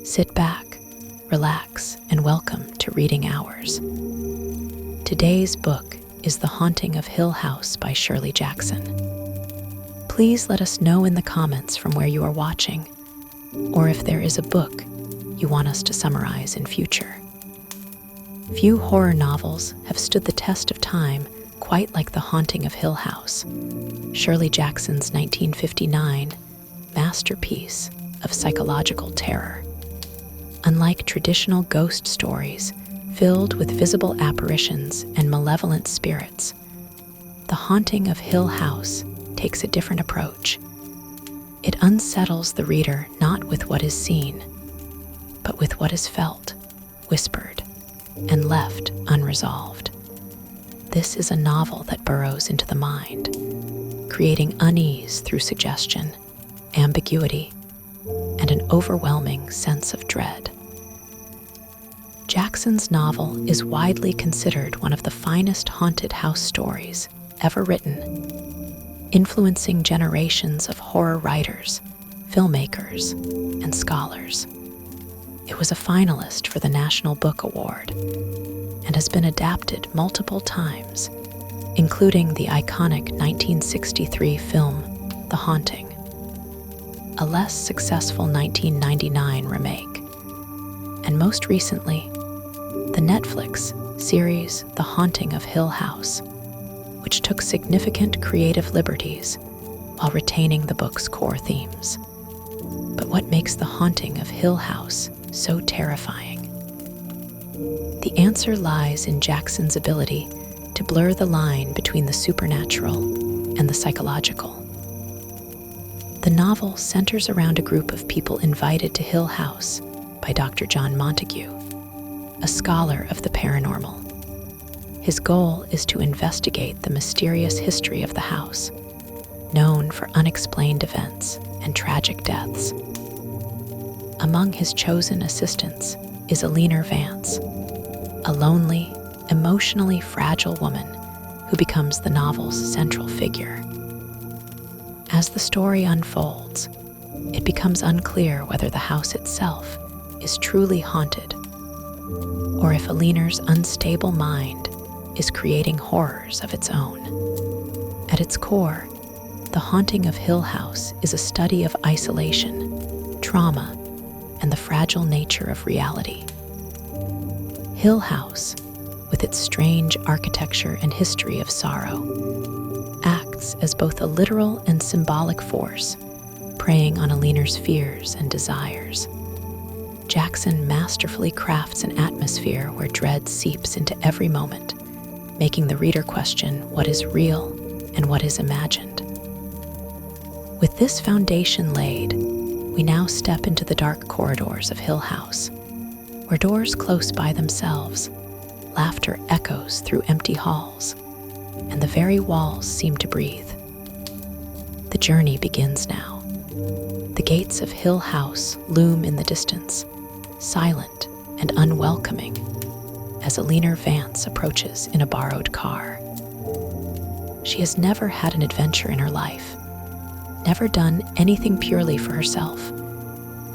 Sit back, relax, and welcome to Reading Hours. Today's book is The Haunting of Hill House by Shirley Jackson. Please let us know in the comments from where you are watching, or if there is a book you want us to summarize in future. Few horror novels have stood the test of time quite like The Haunting of Hill House, Shirley Jackson's 1959 masterpiece of psychological terror. Unlike traditional ghost stories filled with visible apparitions and malevolent spirits, The Haunting of Hill House takes a different approach. It unsettles the reader not with what is seen, but with what is felt, whispered, and left unresolved. This is a novel that burrows into the mind, creating unease through suggestion, ambiguity, and an overwhelming sense of dread. Jackson's novel is widely considered one of the finest haunted house stories ever written, influencing generations of horror writers, filmmakers, and scholars. It was a finalist for the National Book Award and has been adapted multiple times, including the iconic 1963 film The Haunting, a less successful 1999 remake, and most recently, the Netflix series The Haunting of Hill House, which took significant creative liberties while retaining the book's core themes. But what makes The Haunting of Hill House so terrifying? The answer lies in Jackson's ability to blur the line between the supernatural and the psychological. The novel centers around a group of people invited to Hill House by Dr. John Montague, a scholar of the paranormal. His goal is to investigate the mysterious history of the house, known for unexplained events and tragic deaths. Among his chosen assistants is Eleanor Vance, a lonely, emotionally fragile woman who becomes the novel's central figure. As the story unfolds, it becomes unclear whether the house itself is truly haunted, or if Eleanor's unstable mind is creating horrors of its own. At its core, The Haunting of Hill House is a study of isolation, trauma, and the fragile nature of reality. Hill House, with its strange architecture and history of sorrow, acts as both a literal and symbolic force, preying on Eleanor's fears and desires. Jackson masterfully crafts an atmosphere where dread seeps into every moment, making the reader question what is real and what is imagined. With this foundation laid, we now step into the dark corridors of Hill House, where doors close by themselves, laughter echoes through empty halls, and the very walls seem to breathe. The journey begins now. The gates of Hill House loom in the distance, silent and unwelcoming, as Eleanor Vance approaches in a borrowed car. She has never had an adventure in her life, never done anything purely for herself,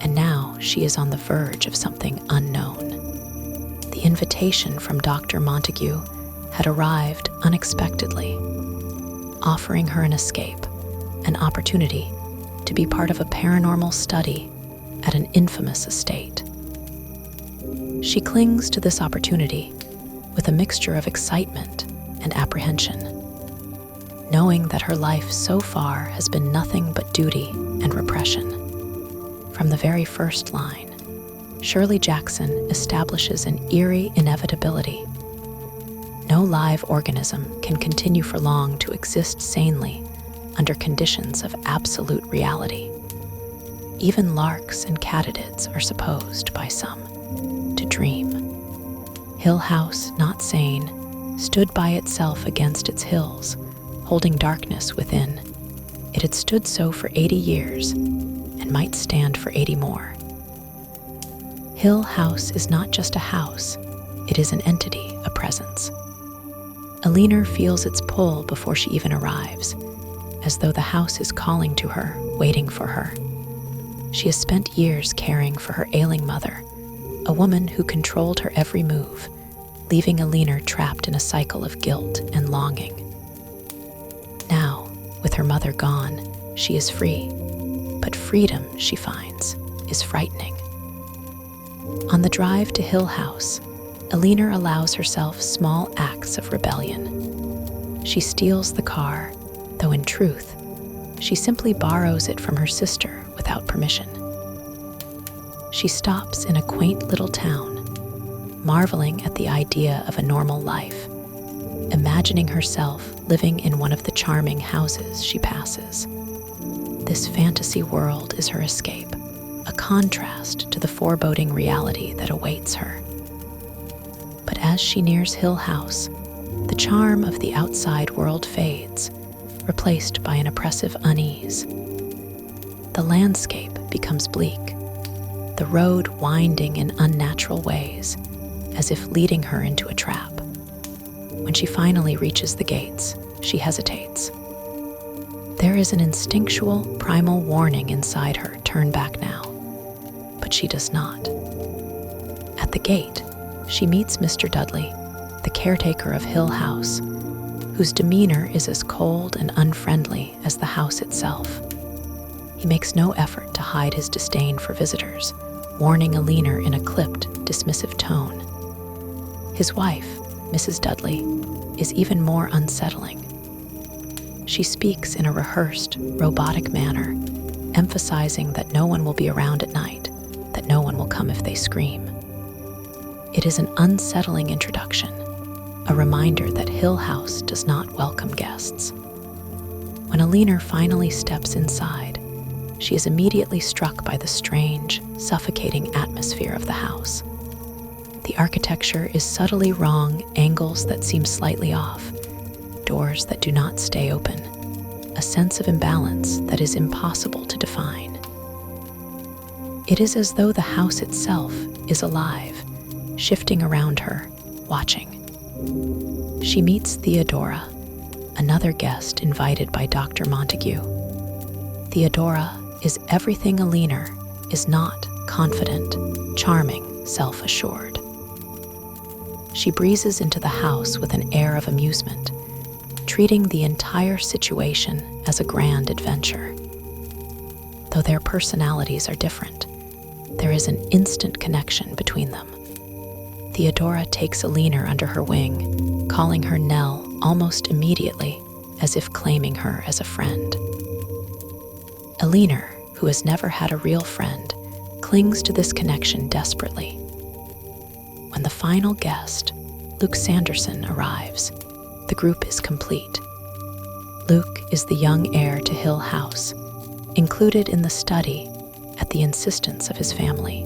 and now she is on the verge of something unknown. The invitation from Dr. Montague had arrived unexpectedly, offering her an escape, an opportunity to be part of a paranormal study at an infamous estate. She clings to this opportunity with a mixture of excitement and apprehension, knowing that her life so far has been nothing but duty and repression. From the very first line, Shirley Jackson establishes an eerie inevitability. No live organism can continue for long to exist sanely under conditions of absolute reality. Even larks and katydids are supposed by some to dream. Hill House, not sane, stood by itself against its hills, holding darkness within. It had stood so for 80 years and might stand for 80 more. Hill House is not just a house, it is an entity, a presence. Eleanor feels its pull before she even arrives, as though the house is calling to her, waiting for her. She has spent years caring for her ailing mother, a woman who controlled her every move, leaving Eleanor trapped in a cycle of guilt and longing. Now, with her mother gone, she is free, but freedom, she finds, is frightening. On the drive to Hill House, Eleanor allows herself small acts of rebellion. She steals the car, though in truth, she simply borrows it from her sister without permission. She stops in a quaint little town, marveling at the idea of a normal life, imagining herself living in one of the charming houses she passes. This fantasy world is her escape, a contrast to the foreboding reality that awaits her. But as she nears Hill House, the charm of the outside world fades, replaced by an oppressive unease. The landscape becomes bleak, the road winding in unnatural ways, as if leading her into a trap. When she finally reaches the gates, she hesitates. There is an instinctual, primal warning inside her, turn back now, but she does not. At the gate, she meets Mr. Dudley, the caretaker of Hill House, whose demeanor is as cold and unfriendly as the house itself. He makes no effort to hide his disdain for visitors, warning Eleanor in a clipped, dismissive tone. His wife, Mrs. Dudley, is even more unsettling. She speaks in a rehearsed, robotic manner, emphasizing that no one will be around at night, that no one will come if they scream. It is an unsettling introduction, a reminder that Hill House does not welcome guests. When Eleanor finally steps inside, she is immediately struck by the strange, suffocating atmosphere of the house. The architecture is subtly wrong, angles that seem slightly off, doors that do not stay open, a sense of imbalance that is impossible to define. It is as though the house itself is alive, shifting around her, watching. She meets Theodora, another guest invited by Dr. Montague. Theodora is everything Eleanor is not: confident, charming, self-assured. She breezes into the house with an air of amusement, treating the entire situation as a grand adventure. Though their personalities are different, there is an instant connection between them. Theodora takes Eleanor under her wing, calling her Nell almost immediately, as if claiming her as a friend. Eleanor, who has never had a real friend, clings to this connection desperately. When the final guest, Luke Sanderson, arrives, the group is complete. Luke is the young heir to Hill House, included in the study at the insistence of his family.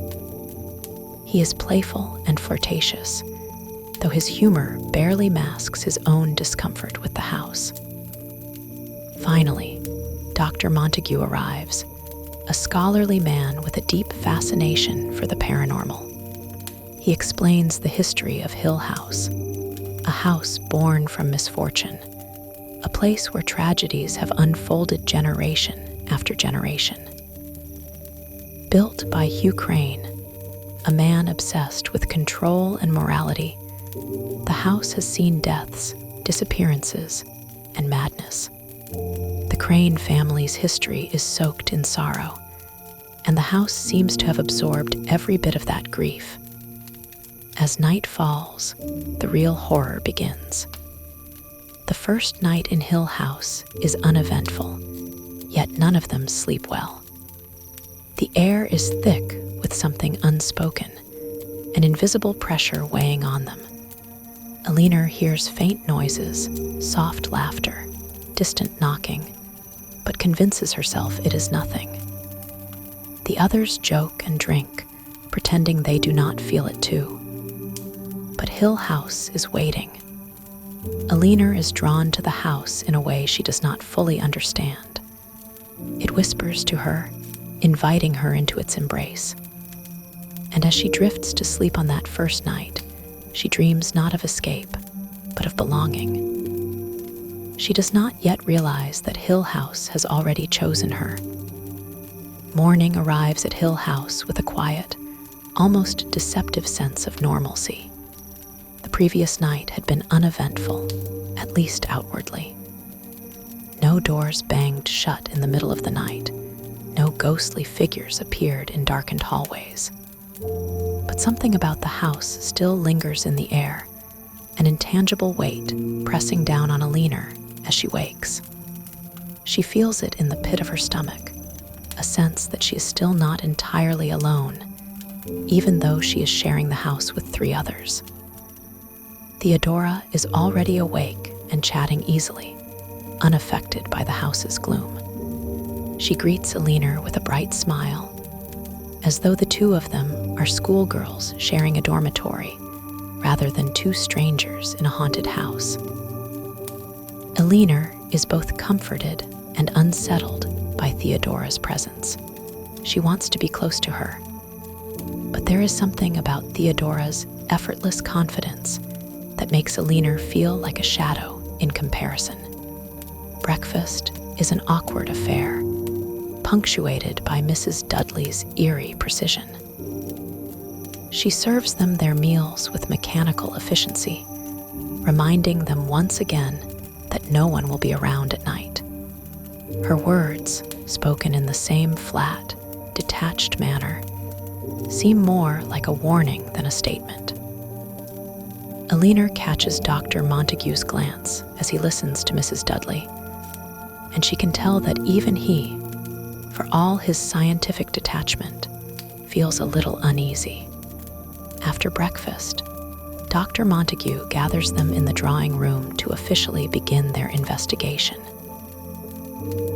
He is playful and flirtatious, though his humor barely masks his own discomfort with the house. Finally, Dr. Montague arrives, a scholarly man with a deep fascination for the paranormal. He explains the history of Hill House, a house born from misfortune, a place where tragedies have unfolded generation after generation. Built by Hugh Crane, a man obsessed with control and morality, the house has seen deaths, disappearances, and madness. The Crane family's history is soaked in sorrow, and the house seems to have absorbed every bit of that grief. As night falls, the real horror begins. The first night in Hill House is uneventful, yet none of them sleep well. The air is thick with something unspoken, an invisible pressure weighing on them. Eleanor hears faint noises, soft laughter, distant knocking, but convinces herself it is nothing. The others joke and drink, pretending they do not feel it too. But Hill House is waiting. Eleanor is drawn to the house in a way she does not fully understand. It whispers to her, inviting her into its embrace. And as she drifts to sleep on that first night, she dreams not of escape, but of belonging. She does not yet realize that Hill House has already chosen her. Morning arrives at Hill House with a quiet, almost deceptive sense of normalcy. The previous night had been uneventful, at least outwardly. No doors banged shut in the middle of the night. No ghostly figures appeared in darkened hallways. But something about the house still lingers in the air, an intangible weight pressing down on Eleanor as she wakes. She feels it in the pit of her stomach, a sense that she is still not entirely alone, even though she is sharing the house with 3 others. Theodora is already awake and chatting easily, unaffected by the house's gloom. She greets Eleanor with a bright smile, as though the 2 of them are schoolgirls sharing a dormitory, rather than 2 strangers in a haunted house. Eleanor is both comforted and unsettled by Theodora's presence. She wants to be close to her. But there is something about Theodora's effortless confidence that makes Eleanor feel like a shadow in comparison. Breakfast is an awkward affair, punctuated by Mrs. Dudley's eerie precision. She serves them their meals with mechanical efficiency, reminding them once again that no one will be around at night. Her words, spoken in the same flat, detached manner, seem more like a warning than a statement. Eleanor catches Dr. Montague's glance as he listens to Mrs. Dudley, and she can tell that even he, for all his scientific detachment, feels a little uneasy. After breakfast, Dr. Montague gathers them in the drawing room to officially begin their investigation.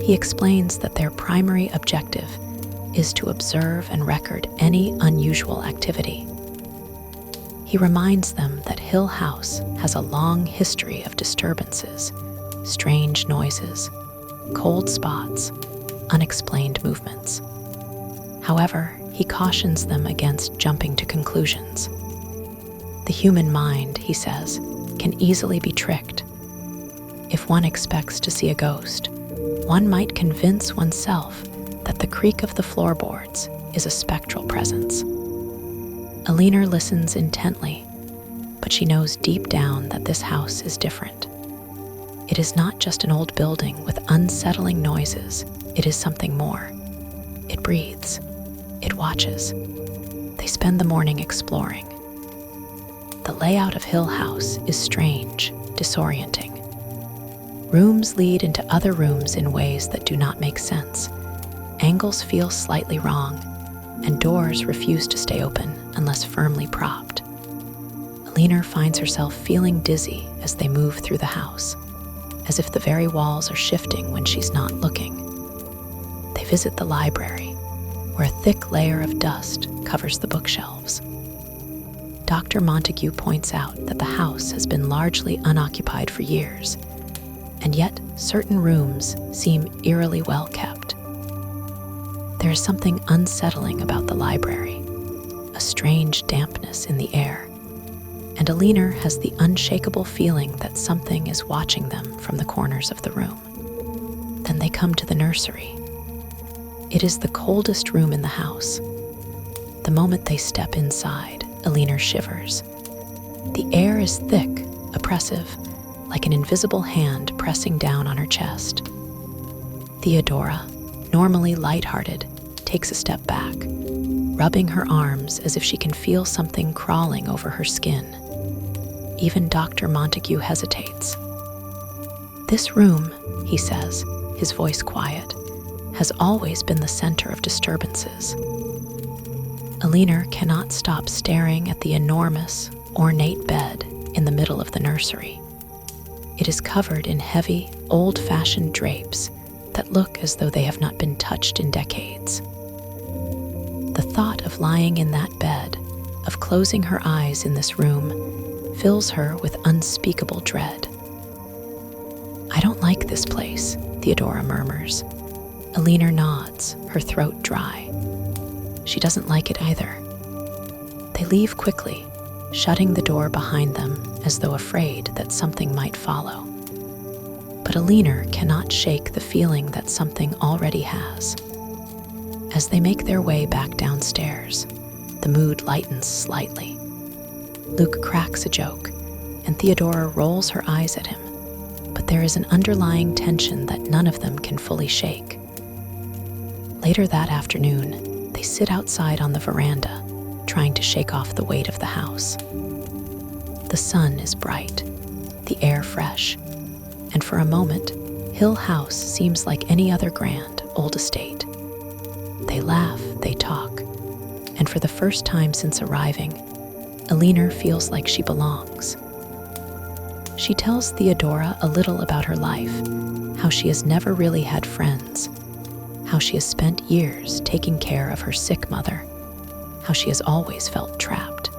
He explains that their primary objective is to observe and record any unusual activity. He reminds them that Hill House has a long history of disturbances, strange noises, cold spots, unexplained movements. However, he cautions them against jumping to conclusions. The human mind, he says, can easily be tricked. If one expects to see a ghost, one might convince oneself that the creak of the floorboards is a spectral presence. Eleanor listens intently, but she knows deep down that this house is different. It is not just an old building with unsettling noises, it is something more. It breathes. It watches. They spend the morning exploring. The layout of Hill House is strange, disorienting. Rooms lead into other rooms in ways that do not make sense. Angles feel slightly wrong, and doors refuse to stay open unless firmly propped. Eleanor finds herself feeling dizzy as they move through the house, as if the very walls are shifting when she's not looking. They visit the library, where a thick layer of dust covers the bookshelves. Dr. Montague points out that the house has been largely unoccupied for years, and yet certain rooms seem eerily well kept. There is something unsettling about the library, a strange dampness in the air, and Eleanor has the unshakable feeling that something is watching them from the corners of the room. Then they come to the nursery. It is the coldest room in the house. The moment they step inside, Eleanor shivers. The air is thick, oppressive, like an invisible hand pressing down on her chest. Theodora, normally lighthearted, takes a step back, rubbing her arms as if she can feel something crawling over her skin. Even Dr. Montague hesitates. This room, he says, his voice quiet, has always been the center of disturbances. Eleanor cannot stop staring at the enormous, ornate bed in the middle of the nursery. It is covered in heavy, old-fashioned drapes that look as though they have not been touched in decades. The thought of lying in that bed, of closing her eyes in this room, fills her with unspeakable dread. "I don't like this place," Theodora murmurs. Eleanor nods, her throat dry. She doesn't like it either. They leave quickly, shutting the door behind them as though afraid that something might follow. But Eleanor cannot shake the feeling that something already has. As they make their way back downstairs, the mood lightens slightly. Luke cracks a joke, and Theodora rolls her eyes at him, but there is an underlying tension that none of them can fully shake. Later that afternoon, they sit outside on the veranda, trying to shake off the weight of the house. The sun is bright, the air fresh, and for a moment, Hill House seems like any other grand old estate. They laugh, they talk, and for the first time since arriving, Eleanor feels like she belongs. She tells Theodora a little about her life, how she has never really had friends, how she has spent years taking care of her sick mother, how she has always felt trapped.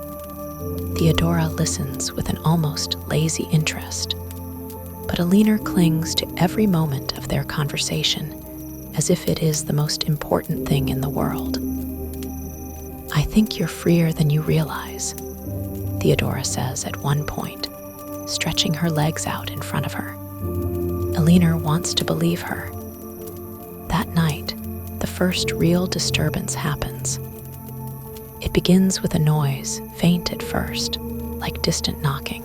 Theodora listens with an almost lazy interest, but Eleanor clings to every moment of their conversation as if it is the most important thing in the world. "I think you're freer than you realize," Theodora says at one point, stretching her legs out in front of her. Eleanor wants to believe her. That night, the first real disturbance happens. It begins with a noise, faint at first, like distant knocking.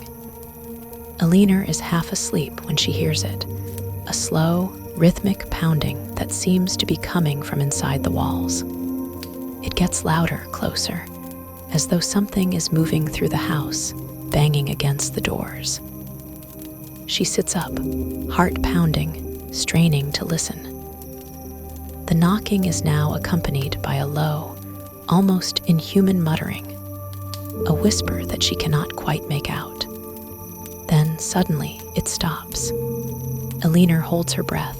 Eleanor is half asleep when she hears it, a slow, rhythmic pounding that seems to be coming from inside the walls. It gets louder, closer, as though something is moving through the house, banging against the doors. She sits up, heart pounding, straining to listen. The knocking is now accompanied by a low, almost inhuman muttering, a whisper that she cannot quite make out. Then, suddenly, it stops. Eleanor holds her breath.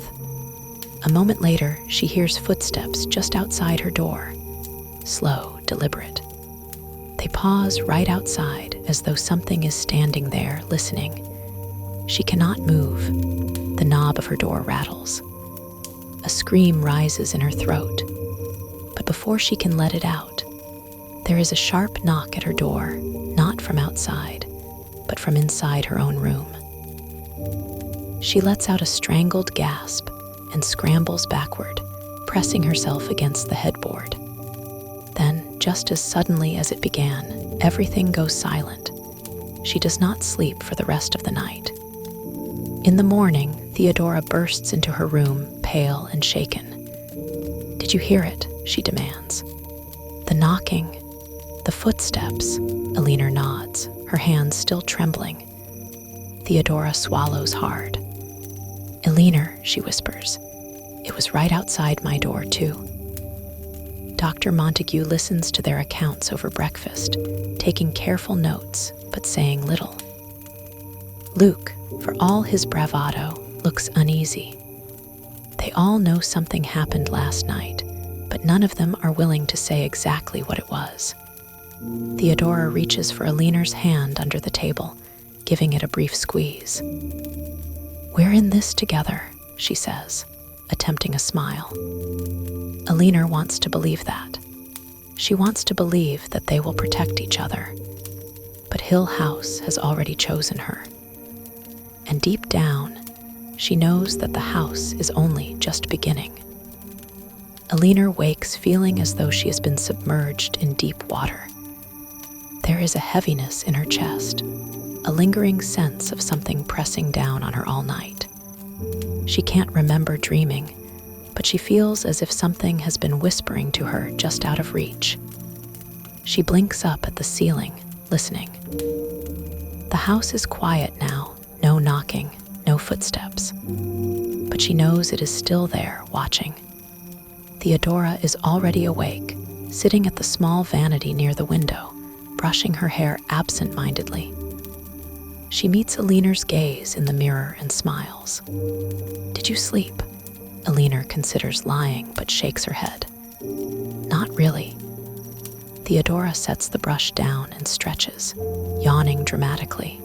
A moment later, she hears footsteps just outside her door, slow, deliberate. They pause right outside as though something is standing there, listening. She cannot move. The knob of her door rattles. A scream rises in her throat, but before she can let it out, there is a sharp knock at her door, not from outside, but from inside her own room. She lets out a strangled gasp and scrambles backward, pressing herself against the headboard. Then, just as suddenly as it began, everything goes silent. She does not sleep for the rest of the night. In the morning, Theodora bursts into her room, pale and shaken. "Did you hear it?" she demands. "The knocking, the footsteps," Eleanor nods, her hands still trembling. Theodora swallows hard. "Eleanor," she whispers, "it was right outside my door, too." Dr. Montague listens to their accounts over breakfast, taking careful notes, but saying little. Luke, for all his bravado, looks uneasy. They all know something happened last night, but none of them are willing to say exactly what it was. Theodora reaches for Eleanor's hand under the table, giving it a brief squeeze. "We're in this together," she says, attempting a smile. Eleanor wants to believe that. She wants to believe that they will protect each other. But Hill House has already chosen her. And deep down, she knows that the house is only just beginning. Eleanor wakes feeling as though she has been submerged in deep water. There is a heaviness in her chest, a lingering sense of something pressing down on her all night. She can't remember dreaming, but she feels as if something has been whispering to her just out of reach. She blinks up at the ceiling, listening. The house is quiet now, no knocking, no footsteps. But she knows it is still there, watching. Theodora is already awake, sitting at the small vanity near the window, brushing her hair absent-mindedly. She meets Eleanor's gaze in the mirror and smiles. "Did you sleep?" Eleanor considers lying, but shakes her head. "Not really." Theodora sets the brush down and stretches, yawning dramatically.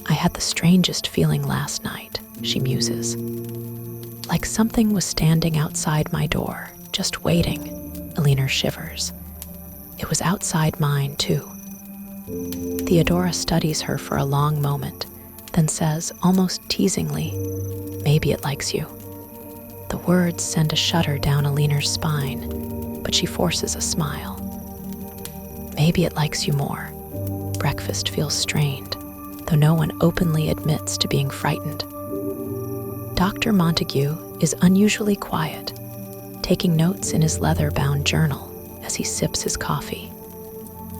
"I had the strangest feeling last night," she muses. "Like something was standing outside my door, just waiting." Eleanor shivers. "It was outside mine, too." Theodora studies her for a long moment, then says, almost teasingly, "Maybe it likes you." The words send a shudder down Eleanor's spine, but she forces a smile. Maybe it likes you more. Breakfast feels strained, though no one openly admits to being frightened. Dr. Montague is unusually quiet, taking notes in his leather-bound journal as he sips his coffee.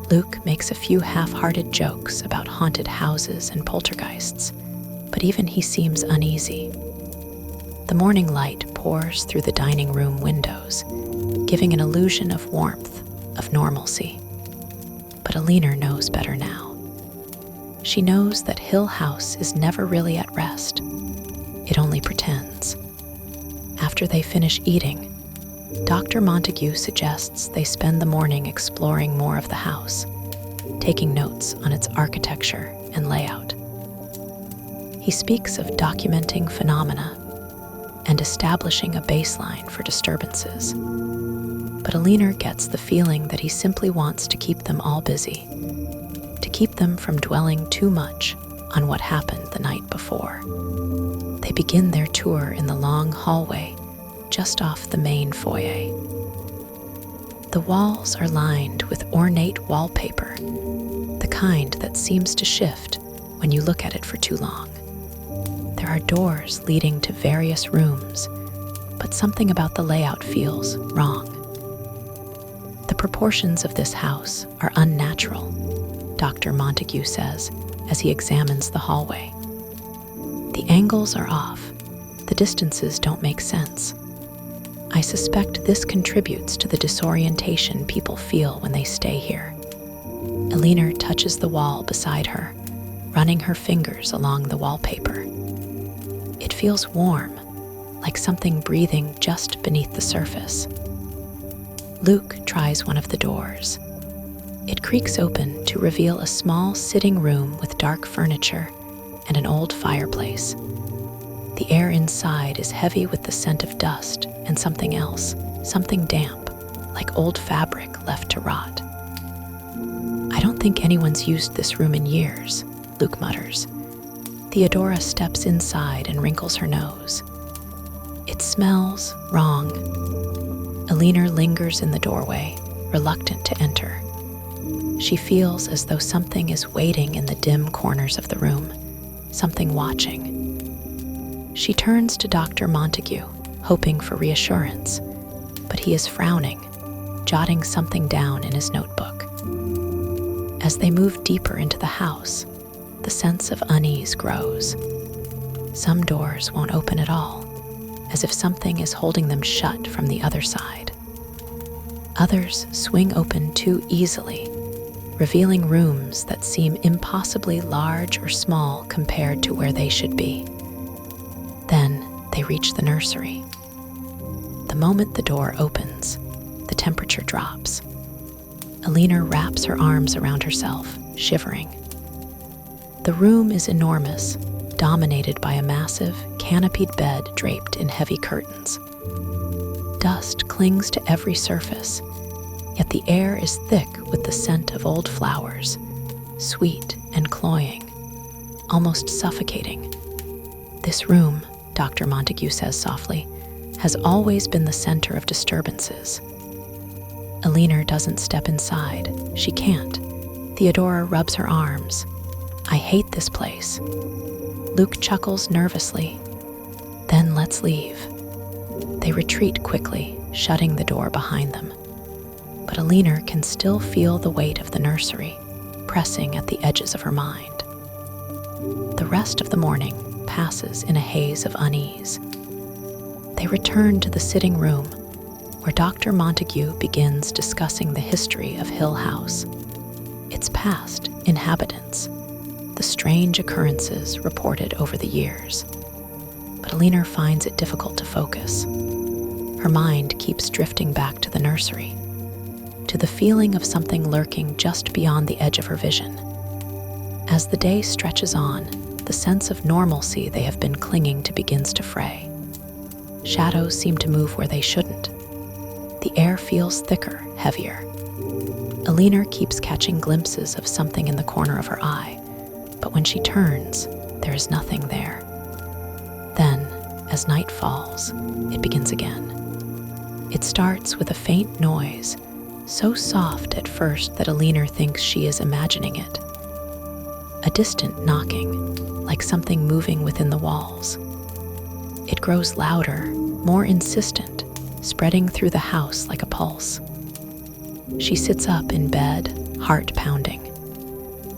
Luke makes a few half-hearted jokes about haunted houses and poltergeists, but even he seems uneasy. The morning light pours through the dining room windows, giving an illusion of warmth, of normalcy. But Eleanor knows better now. She knows that Hill House is never really at rest. It only pretends. After they finish eating, Dr. Montague suggests they spend the morning exploring more of the house, taking notes on its architecture and layout. He speaks of documenting phenomena and establishing a baseline for disturbances. But Eleanor gets the feeling that he simply wants to keep them all busy, to keep them from dwelling too much on what happened the night before. They begin their tour in the long hallway just off the main foyer. The walls are lined with ornate wallpaper, the kind that seems to shift when you look at it for too long. There are doors leading to various rooms, but something about the layout feels wrong. The proportions of this house are unnatural, Dr. Montague says as he examines the hallway. The angles are off. The distances don't make sense. I suspect this contributes to the disorientation people feel when they stay here. Eleanor touches the wall beside her, running her fingers along the wallpaper. It feels warm, like something breathing just beneath the surface. Luke tries one of the doors. It creaks open to reveal a small sitting room with dark furniture and an old fireplace. The air inside is heavy with the scent of dust and something else, something damp, like old fabric left to rot. I don't think anyone's used this room in years, Luke mutters. Theodora steps inside and wrinkles her nose. It smells wrong. Eleanor lingers in the doorway, reluctant to enter. She feels as though something is waiting in the dim corners of the room, something watching. She turns to Dr. Montague, hoping for reassurance, but he is frowning, jotting something down in his notebook. As they move deeper into the house, the sense of unease grows. Some doors won't open at all, as if something is holding them shut from the other side. Others swing open too easily, revealing rooms that seem impossibly large or small compared to where they should be. Then they reach the nursery. The moment the door opens, the temperature drops. Eleanor wraps her arms around herself, shivering. The room is enormous, dominated by a massive, canopied bed draped in heavy curtains. Dust clings to every surface, yet the air is thick with the scent of old flowers, sweet and cloying, almost suffocating. This room, Dr. Montague says softly, has always been the center of disturbances. Eleanor doesn't step inside. She can't. Theodora rubs her arms. I hate this place. Luke chuckles nervously. Then let's leave. They retreat quickly, shutting the door behind them. But Eleanor can still feel the weight of the nursery, pressing at the edges of her mind. The rest of the morning passes in a haze of unease. They return to the sitting room, where Dr. Montague begins discussing the history of Hill House, its past inhabitants, the strange occurrences reported over the years. But Eleanor finds it difficult to focus. Her mind keeps drifting back to the nursery, to the feeling of something lurking just beyond the edge of her vision. As the day stretches on, the sense of normalcy they have been clinging to begins to fray. Shadows seem to move where they shouldn't. The air feels thicker, heavier. Eleanor keeps catching glimpses of something in the corner of her eye, but when she turns, there is nothing there. Then, As night falls, it begins again. It starts with a faint noise, so soft at first that Eleanor thinks she is imagining it. A distant knocking, like something moving within the walls. It grows louder, more insistent, spreading through the house like a pulse. She sits up in bed, heart pounding.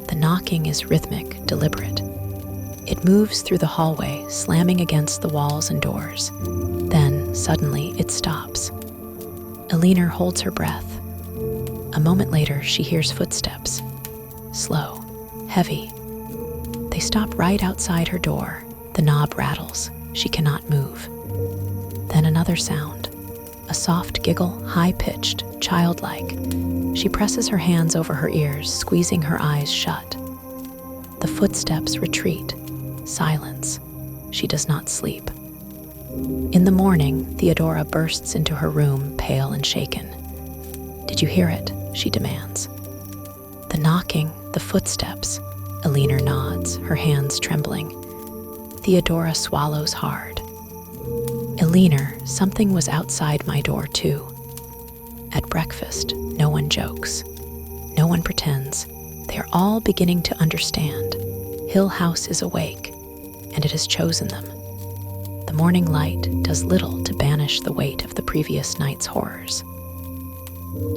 The knocking is rhythmic, deliberate. It moves through the hallway, slamming against the walls and doors. Then, suddenly, it stops. Eleanor holds her breath. A moment later, she hears footsteps. Slow, heavy. They stop right outside her door. The knob rattles. She cannot move. Then another sound. A soft giggle, high-pitched, childlike. She presses her hands over her ears, squeezing her eyes shut. The footsteps retreat. Silence. She does not sleep. In the morning, Theodora bursts into her room, pale and shaken. "Did you hear it?" she demands. "The knocking, the footsteps." Eleanor nods, her hands trembling. Theodora swallows hard. "Eleanor, something was outside my door too." At breakfast, no one jokes. No one pretends. They are all beginning to understand. Hill House is awake, and it has chosen them. The morning light does little to banish the weight of the previous night's horrors.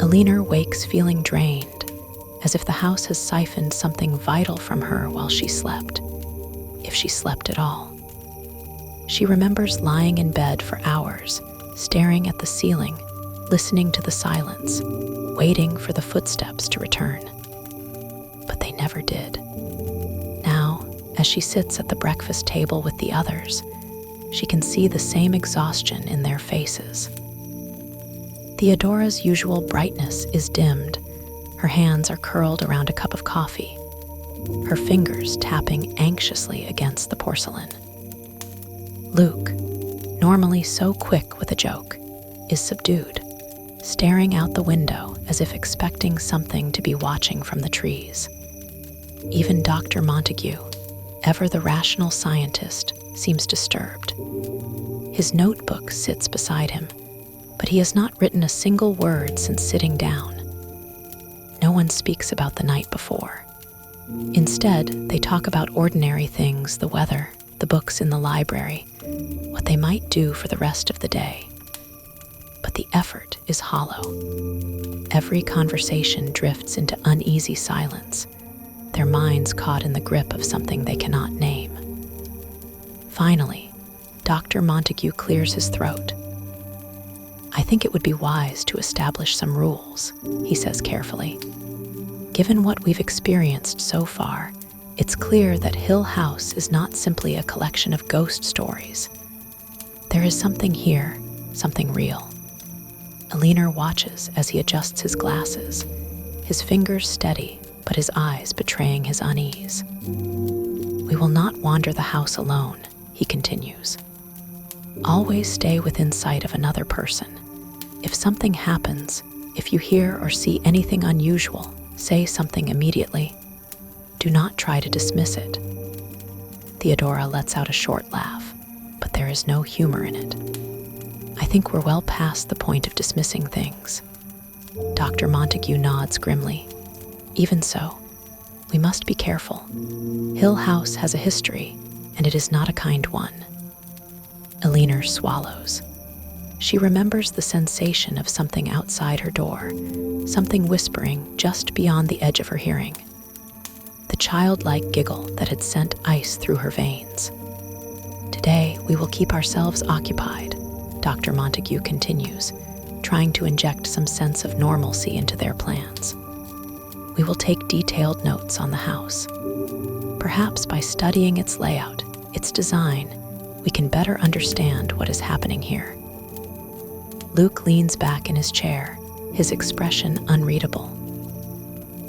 Eleanor wakes feeling drained, as if the house has siphoned something vital from her while she slept, if she slept at all. She remembers lying in bed for hours, staring at the ceiling, listening to the silence, waiting for the footsteps to return. But they never did. Now, as she sits at the breakfast table with the others, she can see the same exhaustion in their faces. Theodora's usual brightness is dimmed. Her hands are curled around a cup of coffee, her fingers tapping anxiously against the porcelain. Luke, normally so quick with a joke, is subdued, staring out the window as if expecting something to be watching from the trees. Even Dr. Montague, ever the rational scientist, seems disturbed. His notebook sits beside him, but he has not written a single word since sitting down. No one speaks about the night before. Instead, they talk about ordinary things, the weather, the books in the library, what they might do for the rest of the day. But the effort is hollow. Every conversation drifts into uneasy silence, their minds caught in the grip of something they cannot name. Finally, Dr. Montague clears his throat. "I think it would be wise to establish some rules," he says carefully. "Given what we've experienced so far, it's clear that Hill House is not simply a collection of ghost stories. There is something here, something real." Eleanor watches as he adjusts his glasses, his fingers steady, but his eyes betraying his unease. "We will not wander the house alone," he continues. "Always stay within sight of another person. If something happens, if you hear or see anything unusual, say something immediately. Do not try to dismiss it." Theodora lets out a short laugh, but there is no humor in it. "I think we're well past the point of dismissing things." Dr. Montague nods grimly. "Even so, we must be careful. Hill House has a history, and it is not a kind one." Eleanor swallows. She remembers the sensation of something outside her door, something whispering just beyond the edge of her hearing. The childlike giggle that had sent ice through her veins. "Today, we will keep ourselves occupied," Dr. Montague continues, trying to inject some sense of normalcy into their plans. "We will take detailed notes on the house. Perhaps by studying its layout, its design, we can better understand what is happening here." Luke leans back in his chair, his expression unreadable.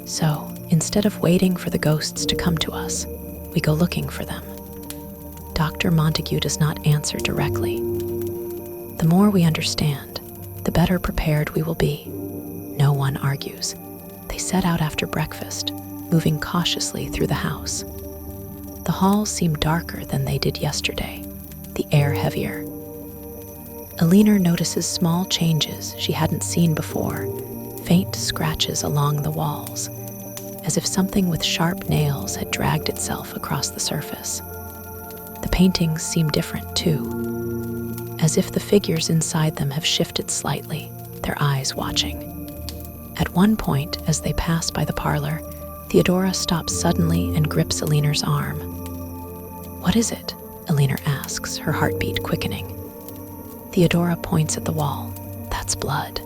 "So, instead of waiting for the ghosts to come to us, we go looking for them." Dr. Montague does not answer directly. "The more we understand, the better prepared we will be." No one argues. They set out after breakfast, moving cautiously through the house. The halls seem darker than they did yesterday. the air heavier. Eleanor notices small changes she hadn't seen before, faint scratches along the walls, as if something with sharp nails had dragged itself across the surface. The paintings seem different too, as if the figures inside them have shifted slightly, their eyes watching. At one point, as they pass by the parlor, Theodora stops suddenly and grips Eleanor's arm. "What is it?" Eleanor asks, her heartbeat quickening. Theodora points at the wall. "That's blood."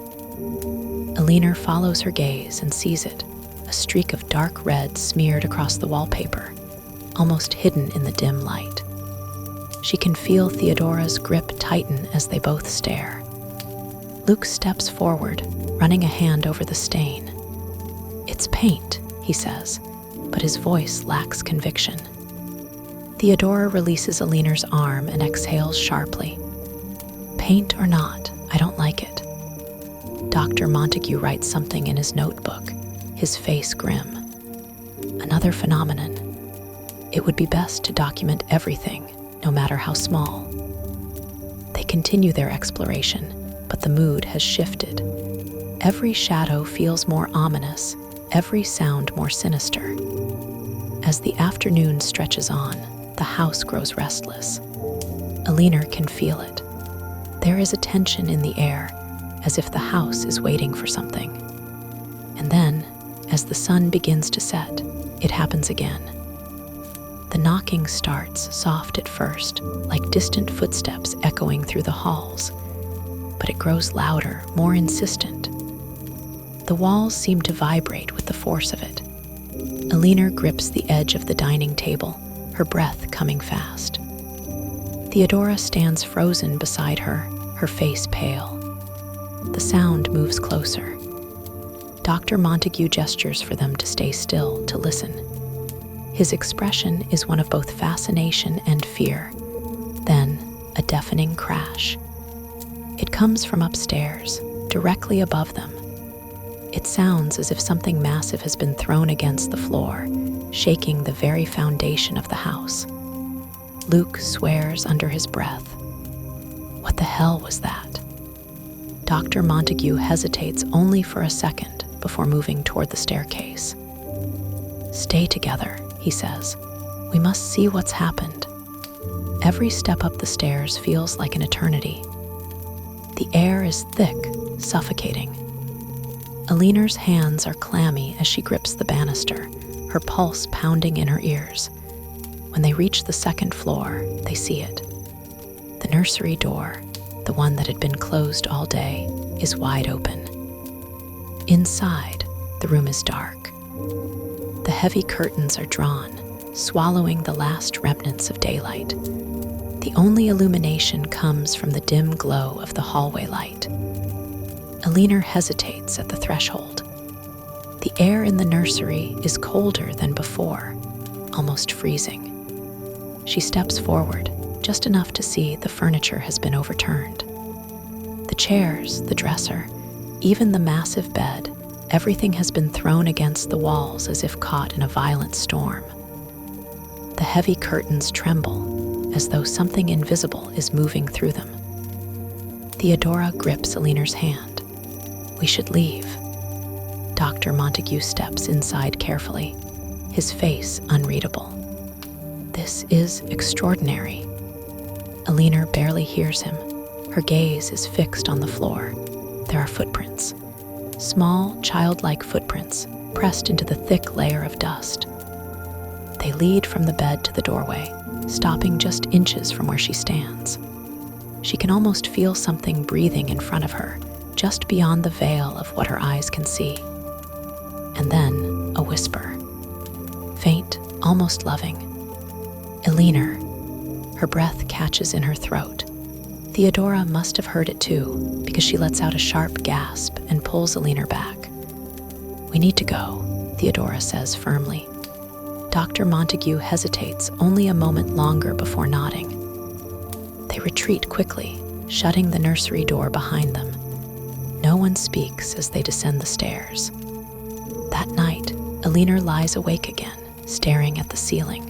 Eleanor follows her gaze and sees it, a streak of dark red smeared across the wallpaper, almost hidden in the dim light. She can feel Theodora's grip tighten as they both stare. Luke steps forward, running a hand over the stain. "It's paint," he says, but his voice lacks conviction. Theodora releases Eleanor's arm and exhales sharply. "Paint or not, I don't like it." Dr. Montague writes something in his notebook, his face grim. "Another phenomenon. It would be best to document everything, no matter how small." They continue their exploration, but the mood has shifted. Every shadow feels more ominous, every sound more sinister. As the afternoon stretches on, the house grows restless. Eleanor can feel it. There is a tension in the air, as if the house is waiting for something. And then, as the sun begins to set, it happens again. The knocking starts soft at first, like distant footsteps echoing through the halls, but it grows louder, more insistent. The walls seem to vibrate with the force of it. Eleanor grips the edge of the dining table, her breath coming fast. Theodora stands frozen beside her, her face pale. The sound moves closer. Dr. Montague gestures for them to stay still, to listen. His expression is one of both fascination and fear. Then, a deafening crash. It comes from upstairs, directly above them. It sounds as if something massive has been thrown against the floor, shaking the very foundation of the house. Luke swears under his breath. What the hell was that? Dr. Montague hesitates only for a second before moving toward the staircase. "Stay together," he says. "We must see what's happened." Every step up the stairs feels like an eternity. The air is thick, suffocating. Eleanor's hands are clammy as she grips the banister, her pulse pounding in her ears. When they reach the second floor, they see it. The nursery door, the one that had been closed all day, is wide open. Inside, the room is dark. The heavy curtains are drawn, swallowing the last remnants of daylight. The only illumination comes from the dim glow of the hallway light. Eleanor hesitates at the threshold. The air in the nursery is colder than before, almost freezing. She steps forward, just enough to see the furniture has been overturned. The chairs, the dresser, even the massive bed, everything has been thrown against the walls as if caught in a violent storm. The heavy curtains tremble, as though something invisible is moving through them. Theodora grips Eleanor's hand. "We should leave." Dr. Montague steps inside carefully, his face unreadable. "This is extraordinary." Eleanor barely hears him. Her gaze is fixed on the floor. There are footprints. Small, childlike footprints pressed into the thick layer of dust. They lead from the bed to the doorway, stopping just inches from where she stands. She can almost feel something breathing in front of her, just beyond the veil of what her eyes can see. And then a whisper. Faint, almost loving. "Eleanor." Her breath catches in her throat. Theodora must have heard it too, because she lets out a sharp gasp and pulls Eleanor back. "We need to go," Theodora says firmly. Dr. Montague hesitates only a moment longer before nodding. They retreat quickly, shutting the nursery door behind them. No one speaks as they descend the stairs. That night, Eleanor lies awake again, staring at the ceiling.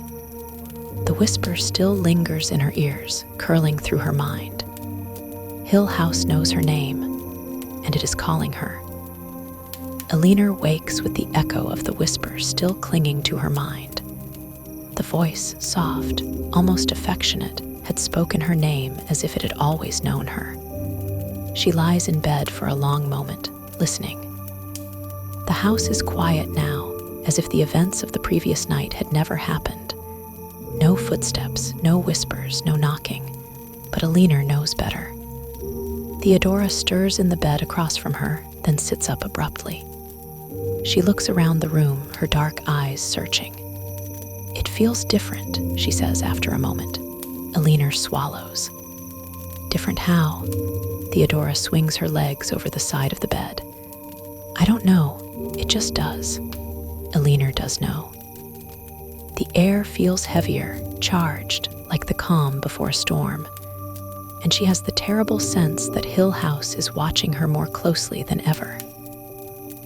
The whisper still lingers in her ears, curling through her mind. Hill House knows her name, and it is calling her. Eleanor wakes with the echo of the whisper still clinging to her mind. The voice, soft, almost affectionate, had spoken her name as if it had always known her. She lies in bed for a long moment, listening. The house is quiet now, as if the events of the previous night had never happened. No footsteps, no whispers, no knocking, but Eleanor knows better. Theodora stirs in the bed across from her, then sits up abruptly. She looks around the room, her dark eyes searching. "It feels different," she says after a moment. Eleanor swallows. "Different how?" Theodora swings her legs over the side of the bed. "I don't know. It just does." Eleanor does know. The air feels heavier, charged, like the calm before a storm. And she has the terrible sense that Hill House is watching her more closely than ever.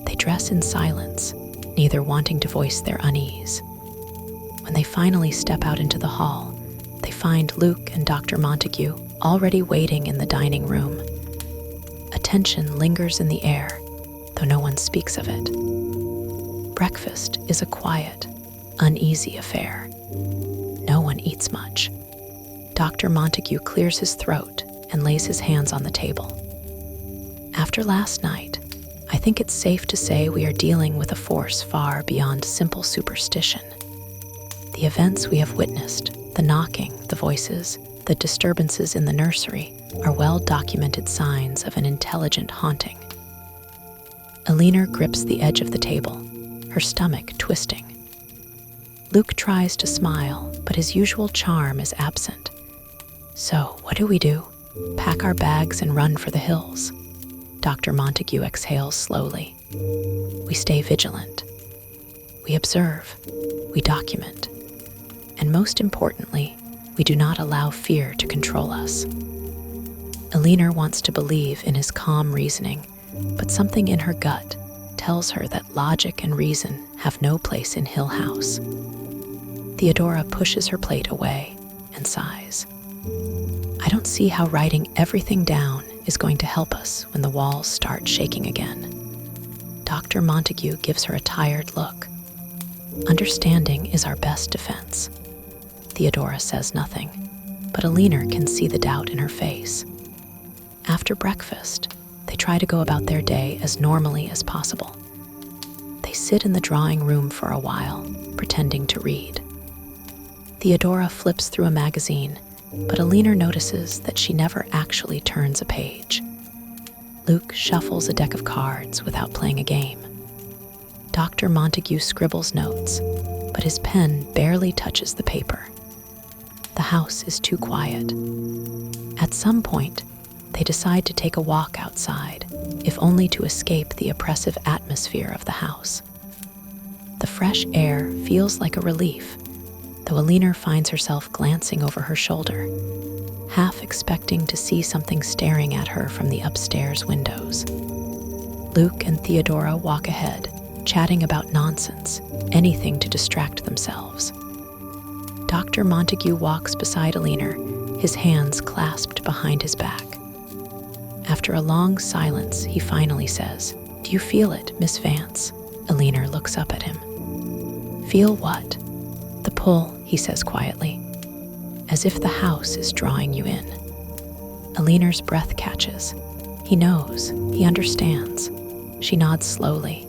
They dress in silence, neither wanting to voice their unease. When they finally step out into the hall, they find Luke and Dr. Montague already waiting in the dining room. A tension lingers in the air, though no one speaks of it. Breakfast is a quiet, uneasy affair. No one eats much. Dr. Montague clears his throat and lays his hands on the table. "After last night, I think it's safe to say we are dealing with a force far beyond simple superstition. The events we have witnessed, the knocking, the voices, the disturbances in the nursery, are well-documented signs of an intelligent haunting." Eleanor grips the edge of the table, her stomach twisting. Luke tries to smile, but his usual charm is absent. "So, what do we do? Pack our bags and run for the hills?" Dr. Montague exhales slowly. "We stay vigilant. We observe. We document. And most importantly, we do not allow fear to control us." Eleanor wants to believe in his calm reasoning, but something in her gut tells her that logic and reason have no place in Hill House. Theodora pushes her plate away and sighs. "I don't see how writing everything down is going to help us when the walls start shaking again." Dr. Montague gives her a tired look. "Understanding is our best defense." Theodora says nothing, but Eleanor can see the doubt in her face. After breakfast, they try to go about their day as normally as possible. They sit in the drawing room for a while, pretending to read. Theodora flips through a magazine, but Eleanor notices that she never actually turns a page. Luke shuffles a deck of cards without playing a game. Dr. Montague scribbles notes, but his pen barely touches the paper. The house is too quiet. At some point, they decide to take a walk outside, if only to escape the oppressive atmosphere of the house. The fresh air feels like a relief, though Eleanor finds herself glancing over her shoulder, half expecting to see something staring at her from the upstairs windows. Luke and Theodora walk ahead, chatting about nonsense, anything to distract themselves. Dr. Montague walks beside Eleanor, his hands clasped behind his back. After a long silence, he finally says, "Do you feel it, Miss Vance?" Eleanor looks up at him. "Feel what?" "The pull," he says quietly, "as if the house is drawing you in." Eleanor's breath catches. He knows, he understands. She nods slowly.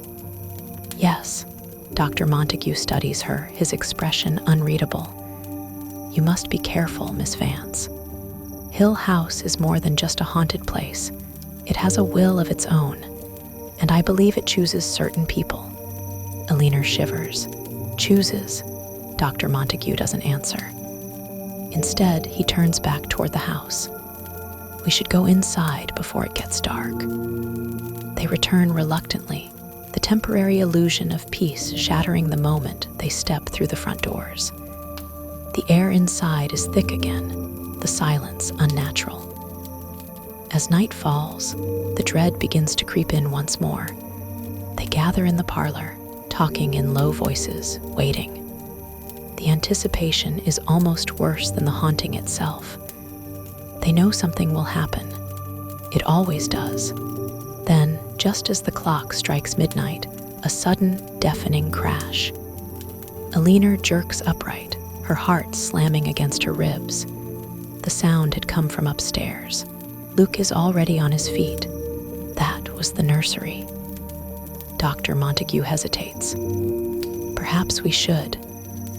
"Yes." Dr. Montague studies her, his expression unreadable. "You must be careful, Miss Vance. Hill House is more than just a haunted place. It has a will of its own, and I believe it chooses certain people." Eleanor shivers. "Chooses?" Dr. Montague doesn't answer. Instead, he turns back toward the house. "We should go inside before it gets dark." They return reluctantly, the temporary illusion of peace shattering the moment they step through the front doors. The air inside is thick again, the silence unnatural. As night falls, the dread begins to creep in once more. They gather in the parlor, talking in low voices, waiting. The anticipation is almost worse than the haunting itself. They know something will happen. It always does. Then, just as the clock strikes midnight, a sudden, deafening crash. Eleanor jerks upright, her heart slamming against her ribs. The sound had come from upstairs. Luke is already on his feet. That was the nursery. Dr. Montague hesitates. Perhaps we should,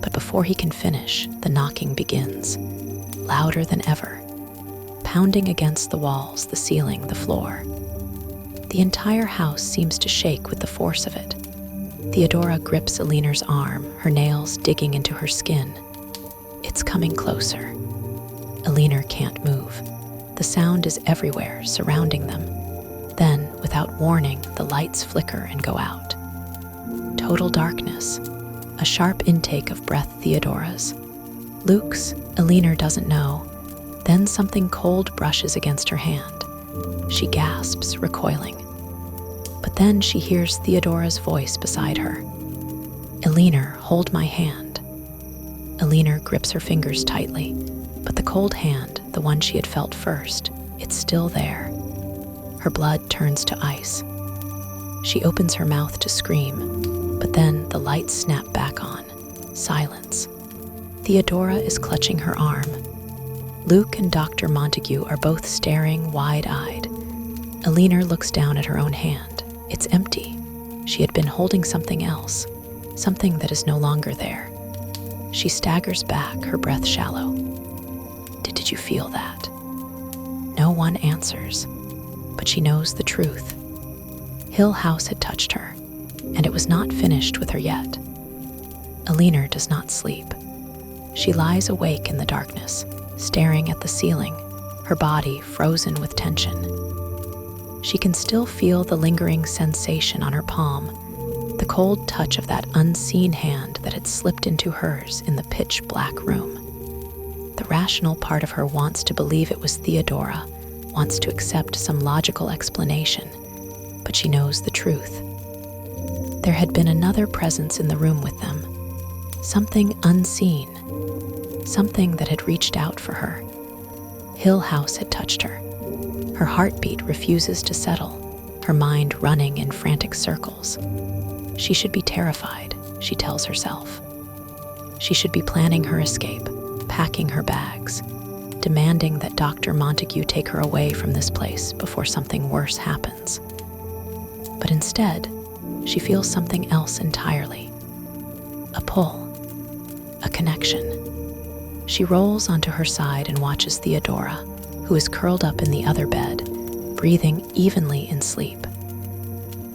but before he can finish, the knocking begins, louder than ever, pounding against the walls, the ceiling, the floor. The entire house seems to shake with the force of it. Theodora grips Eleanor's arm, her nails digging into her skin. It's coming closer. Eleanor can't move. The sound is everywhere, surrounding them. Then, without warning, the lights flicker and go out. Total darkness. A sharp intake of breath Theodora's. Luke's, Eleanor doesn't know. Then something cold brushes against her hand. She gasps, recoiling. But then she hears Theodora's voice beside her. Eleanor, hold my hand. Eleanor grips her fingers tightly, but the cold hand, the one she had felt first, it's still there. Her blood turns to ice. She opens her mouth to scream, but then the lights snap back on. Silence. Theodora is clutching her arm. Luke and Dr. Montague are both staring wide-eyed. Eleanor looks down at her own hand. It's empty. She had been holding something else, something that is no longer there. She staggers back, her breath shallow. Did you feel that? No one answers, but she knows the truth. Hill House had touched her, and it was not finished with her yet. Eleanor does not sleep. She lies awake in the darkness, staring at the ceiling, her body frozen with tension. She can still feel the lingering sensation on her palm, the cold touch of that unseen hand that had slipped into hers in the pitch-black room. The rational part of her wants to believe it was Theodora, wants to accept some logical explanation, but she knows the truth. There had been another presence in the room with them, something unseen, something that had reached out for her. Hill House had touched her. Her heartbeat refuses to settle, her mind running in frantic circles. She should be terrified, she tells herself. She should be planning her escape, packing her bags, demanding that Dr. Montague take her away from this place before something worse happens. But instead, she feels something else entirely. A pull, a connection. She rolls onto her side and watches Theodora, who is curled up in the other bed, breathing evenly in sleep.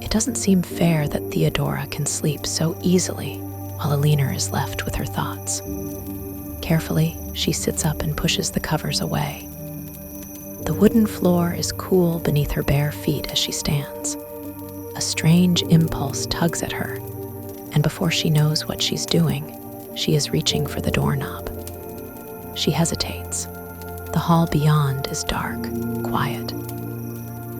It doesn't seem fair that Theodora can sleep so easily while Eleanor is left with her thoughts. Carefully, she sits up and pushes the covers away. The wooden floor is cool beneath her bare feet as she stands. A strange impulse tugs at her, and before she knows what she's doing, she is reaching for the doorknob. She hesitates. The hall beyond is dark, quiet.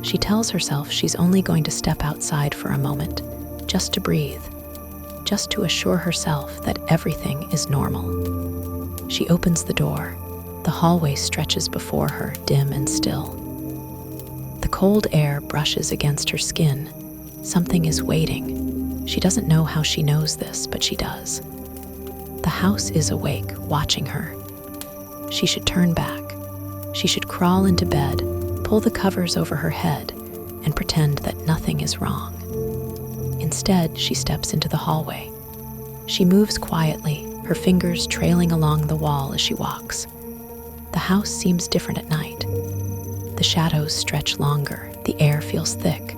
She tells herself she's only going to step outside for a moment, just to breathe, just to assure herself that everything is normal. She opens the door. The hallway stretches before her, dim and still. The cold air brushes against her skin. Something is waiting. She doesn't know how she knows this, but she does. The house is awake, watching her. She should turn back. She should crawl into bed, pull the covers over her head, and pretend that nothing is wrong. Instead, she steps into the hallway. She moves quietly, her fingers trailing along the wall as she walks. The house seems different at night. The shadows stretch longer, the air feels thick.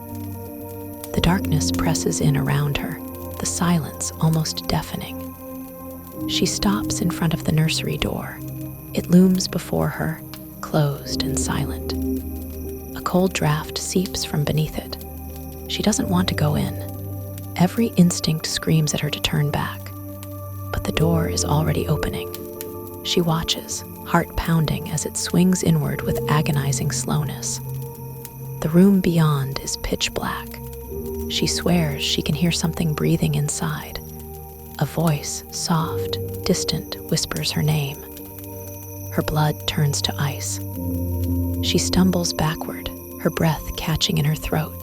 The darkness presses in around her, the silence almost deafening. She stops in front of the nursery door. It looms before her, closed and silent. A cold draft seeps from beneath it. She doesn't want to go in. Every instinct screams at her to turn back. But the door is already opening. She watches, heart pounding as it swings inward with agonizing slowness. The room beyond is pitch black. She swears she can hear something breathing inside. A voice, soft, distant, whispers her name. Her blood turns to ice. She stumbles backward, her breath catching in her throat.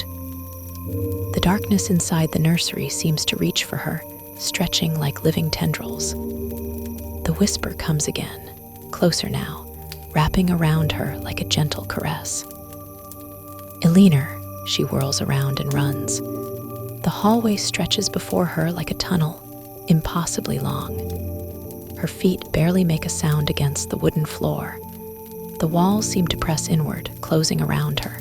The darkness inside the nursery seems to reach for her, stretching like living tendrils. The whisper comes again, closer now, wrapping around her like a gentle caress. Eleanor, she whirls around and runs. The hallway stretches before her like a tunnel, impossibly long. Her feet barely make a sound against the wooden floor. The walls seem to press inward, closing around her.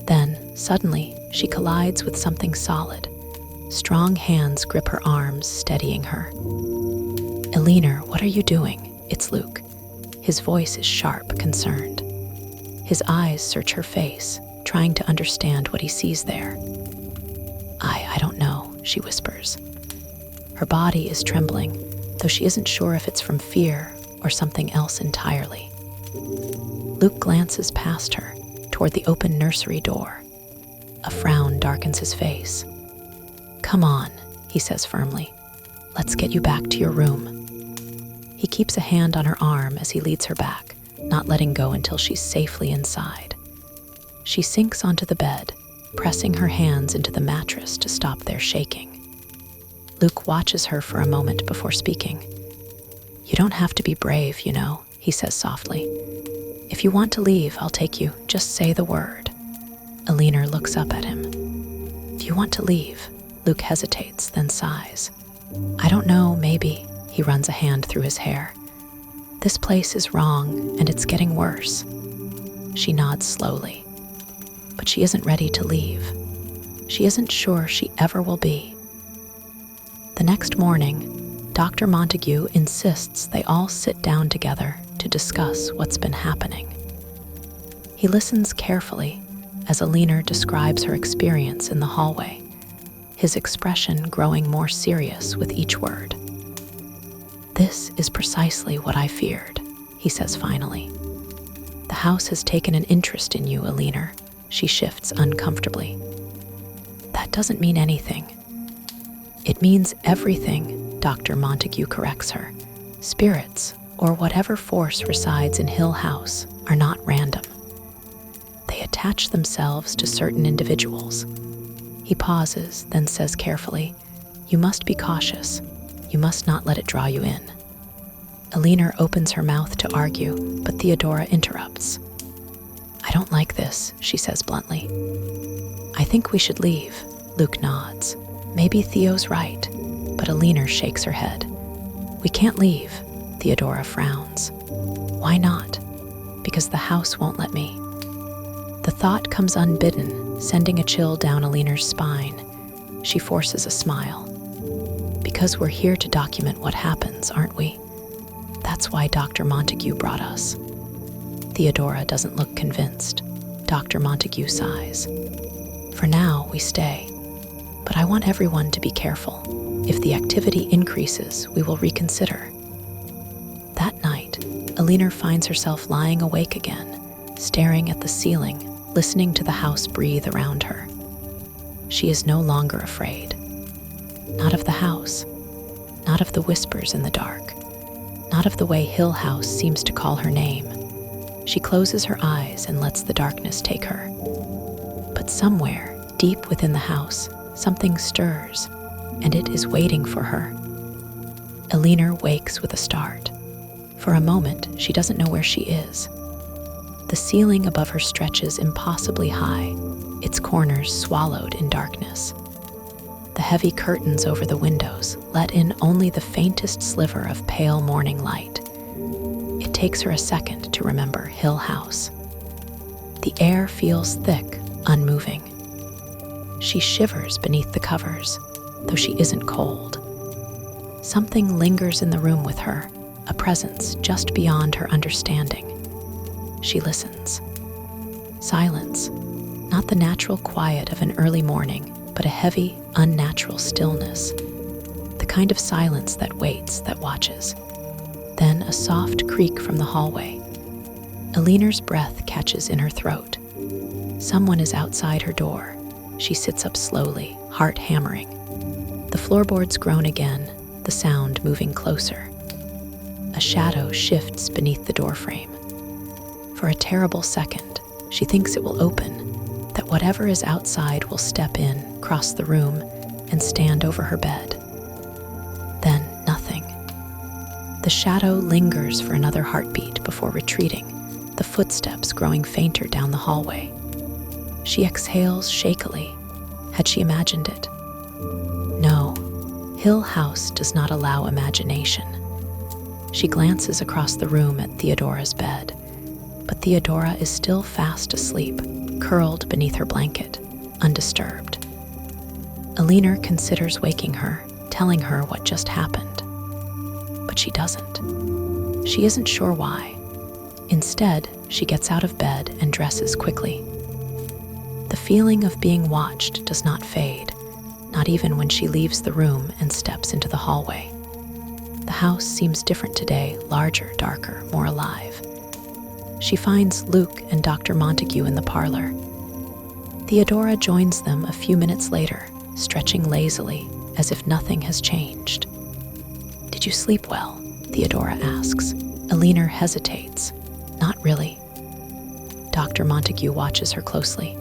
Then, suddenly, she collides with something solid. Strong hands grip her arms, steadying her. Eleanor, what are you doing? It's Luke. His voice is sharp, concerned. His eyes search her face, trying to understand what he sees there. I don't know, she whispers. Her body is trembling, though she isn't sure if it's from fear or something else entirely. Luke glances past her, toward the open nursery door. A frown darkens his face. Come on, he says firmly. Let's get you back to your room. He keeps a hand on her arm as he leads her back, not letting go until she's safely inside. She sinks onto the bed, pressing her hands into the mattress to stop their shaking. Luke watches her for a moment before speaking. You don't have to be brave, you know, he says softly. If you want to leave, I'll take you. Just say the word. Eleanor looks up at him. Do you want to leave? Luke hesitates, then sighs. I don't know, maybe. He runs a hand through his hair. This place is wrong, and it's getting worse. She nods slowly. But she isn't ready to leave. She isn't sure she ever will be. The next morning, Dr. Montague insists they all sit down together to discuss what's been happening. He listens carefully as Eleanor describes her experience in the hallway, his expression growing more serious with each word. This is precisely what I feared, he says finally. The house has taken an interest in you, Eleanor. She shifts uncomfortably. That doesn't mean anything. It means everything, Dr. Montague corrects her. Spirits, or whatever force resides in Hill House, are not random. They attach themselves to certain individuals. He pauses, then says carefully, You must be cautious. You must not let it draw you in. Eleanor opens her mouth to argue, but Theodora interrupts. I don't like this, she says bluntly. I think we should leave. Luke nods. Maybe Theo's right, but Eleanor shakes her head. We can't leave. Theodora frowns. Why not? Because the house won't let me. The thought comes unbidden, sending a chill down Eleanor's spine. She forces a smile. Because we're here to document what happens, aren't we? That's why Dr. Montague brought us. Theodora doesn't look convinced. Dr. Montague sighs. For now, we stay. But I want everyone to be careful. If the activity increases, we will reconsider. That night, Eleanor finds herself lying awake again, staring at the ceiling, listening to the house breathe around her. She is no longer afraid. Not of the house, not of the whispers in the dark, not of the way Hill House seems to call her name. She closes her eyes and lets the darkness take her. But somewhere, deep within the house, something stirs, and it is waiting for her. Eleanor wakes with a start. For a moment, she doesn't know where she is. The ceiling above her stretches impossibly high, its corners swallowed in darkness. The heavy curtains over the windows let in only the faintest sliver of pale morning light. It takes her a second to remember Hill House. The air feels thick, unmoving. She shivers beneath the covers, though she isn't cold. Something lingers in the room with her, a presence just beyond her understanding. She listens. Silence, not the natural quiet of an early morning, but a heavy, unnatural stillness. The kind of silence that waits, that watches. Then a soft creak from the hallway. Eleanor's breath catches in her throat. Someone is outside her door. She sits up slowly, heart hammering. The floorboards groan again, the sound moving closer. A shadow shifts beneath the doorframe. For a terrible second, she thinks it will open, that whatever is outside will step in, cross the room, and stand over her bed. Then nothing. The shadow lingers for another heartbeat before retreating, the footsteps growing fainter down the hallway. She exhales shakily. Had she imagined it? No, Hill House does not allow imagination. She glances across the room at Theodora's bed, but Theodora is still fast asleep, curled beneath her blanket, undisturbed. Eleanor considers waking her, telling her what just happened. But she doesn't. She isn't sure why. Instead, she gets out of bed and dresses quickly. The feeling of being watched does not fade, not even when she leaves the room and steps into the hallway. The house seems different today, larger, darker, more alive. She finds Luke and Dr. Montague in the parlor. Theodora joins them a few minutes later, stretching lazily, as if nothing has changed. "Did you sleep well?" Theodora asks. Eleanor hesitates. "Not really." Dr. Montague watches her closely.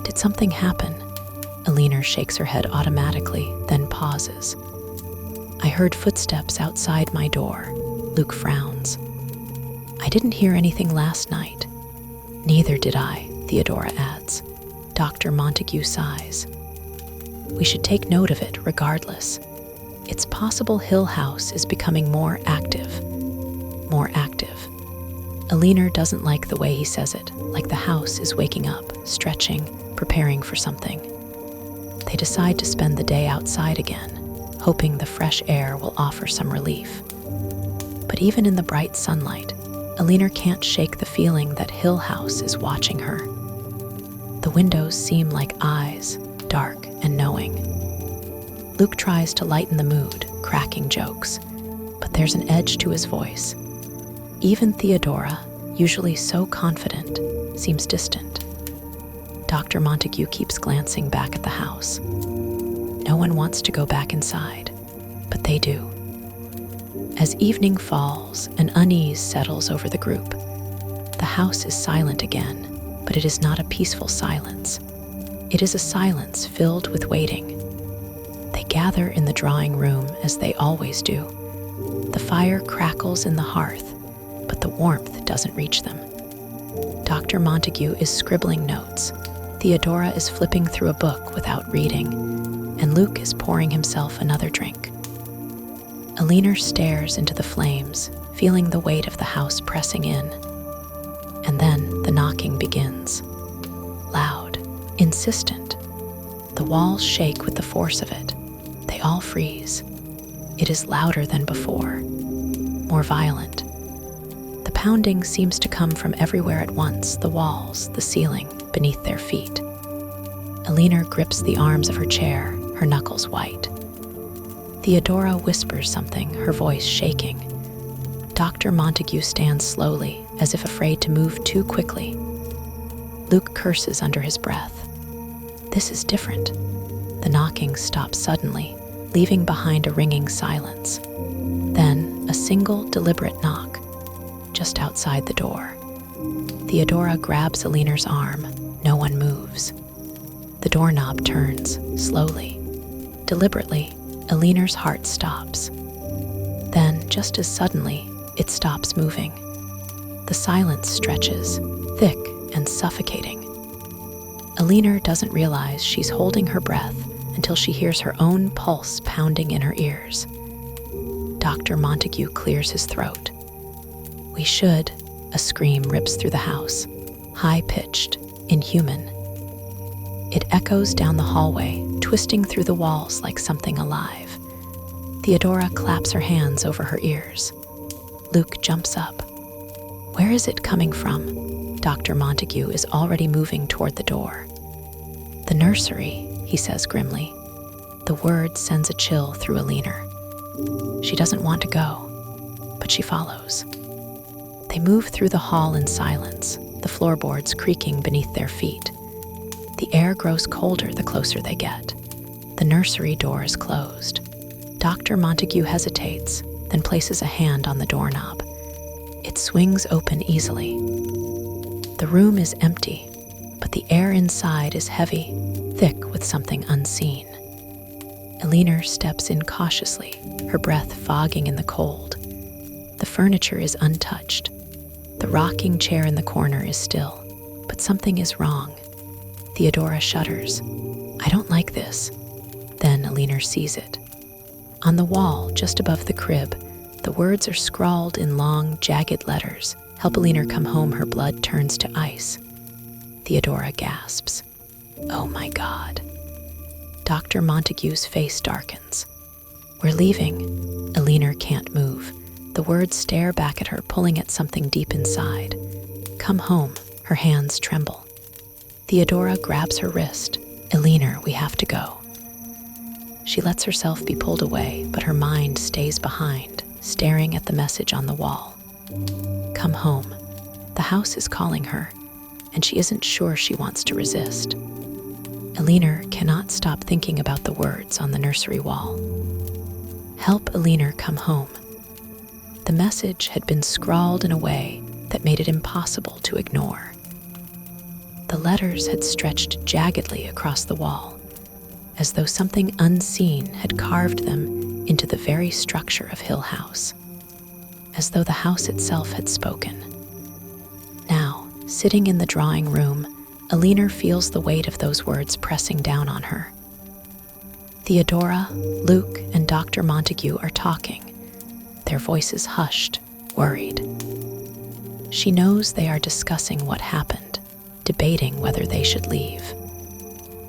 "Did something happen?" Eleanor shakes her head automatically, then pauses. "I heard footsteps outside my door." Luke frowns. "I didn't hear anything last night." "Neither did I," Theodora adds. Dr. Montague sighs. "We should take note of it regardless. It's possible Hill House is becoming more active." More active. Eleanor doesn't like the way he says it, like the house is waking up, stretching, preparing for something. They decide to spend the day outside again, hoping the fresh air will offer some relief. But even in the bright sunlight, Eleanor can't shake the feeling that Hill House is watching her. The windows seem like eyes, dark and knowing. Luke tries to lighten the mood, cracking jokes, but there's an edge to his voice. Even Theodora, usually so confident, seems distant. Dr. Montague keeps glancing back at the house. No one wants to go back inside, but they do. As evening falls, an unease settles over the group. The house is silent again, but it is not a peaceful silence. It is a silence filled with waiting. They gather in the drawing room as they always do. The fire crackles in the hearth, but the warmth doesn't reach them. Dr. Montague is scribbling notes. Theodora is flipping through a book without reading, and Luke is pouring himself another drink. Eleanor stares into the flames, feeling the weight of the house pressing in. And then the knocking begins. Loud, insistent. The walls shake with the force of it. They all freeze. It is louder than before, more violent. The pounding seems to come from everywhere at once, the walls, the ceiling, beneath their feet. Eleanor grips the arms of her chair, her knuckles white. Theodora whispers something, her voice shaking. Dr. Montague stands slowly, as if afraid to move too quickly. Luke curses under his breath. This is different. The knocking stops suddenly, leaving behind a ringing silence. Then, a single, deliberate knock, just outside the door. Theodora grabs Eleanor's arm. No one moves. The doorknob turns, slowly. Deliberately, Eleanor's heart stops. Then, just as suddenly, it stops moving. The silence stretches, thick and suffocating. Eleanor doesn't realize she's holding her breath until she hears her own pulse pounding in her ears. Dr. Montague clears his throat. "We should," a scream rips through the house, high-pitched, inhuman. It echoes down the hallway, twisting through the walls like something alive. Theodora claps her hands over her ears. Luke jumps up. Where is it coming from? Dr. Montague is already moving toward the door. "The nursery," he says grimly. The word sends a chill through Eleanor. She doesn't want to go, but she follows. They move through the hall in silence, the floorboards creaking beneath their feet. The air grows colder the closer they get. The nursery door is closed. Dr. Montague hesitates, then places a hand on the doorknob. It swings open easily. The room is empty, but the air inside is heavy, thick with something unseen. Eleanor steps in cautiously, her breath fogging in the cold. The furniture is untouched. The rocking chair in the corner is still, but something is wrong. Theodora shudders. "I don't like this." Then Eleanor sees it. On the wall, just above the crib, the words are scrawled in long, jagged letters. "Help Eleanor come home, her blood turns to ice." Theodora gasps. "Oh my God." Dr. Montague's face darkens. "We're leaving." Eleanor can't move. The words stare back at her, pulling at something deep inside. "Come home." Her hands tremble. Theodora grabs her wrist. "Eleanor, we have to go." She lets herself be pulled away, but her mind stays behind, staring at the message on the wall. Come home. The house is calling her, and she isn't sure she wants to resist. Eleanor cannot stop thinking about the words on the nursery wall. Help Eleanor come home. The message had been scrawled in a way that made it impossible to ignore. The letters had stretched jaggedly across the wall, as though something unseen had carved them into the very structure of Hill House, as though the house itself had spoken. Now, sitting in the drawing room, Eleanor feels the weight of those words pressing down on her. Theodora, Luke, and Dr. Montague are talking, their voices hushed, worried. She knows they are discussing what happened, debating whether they should leave.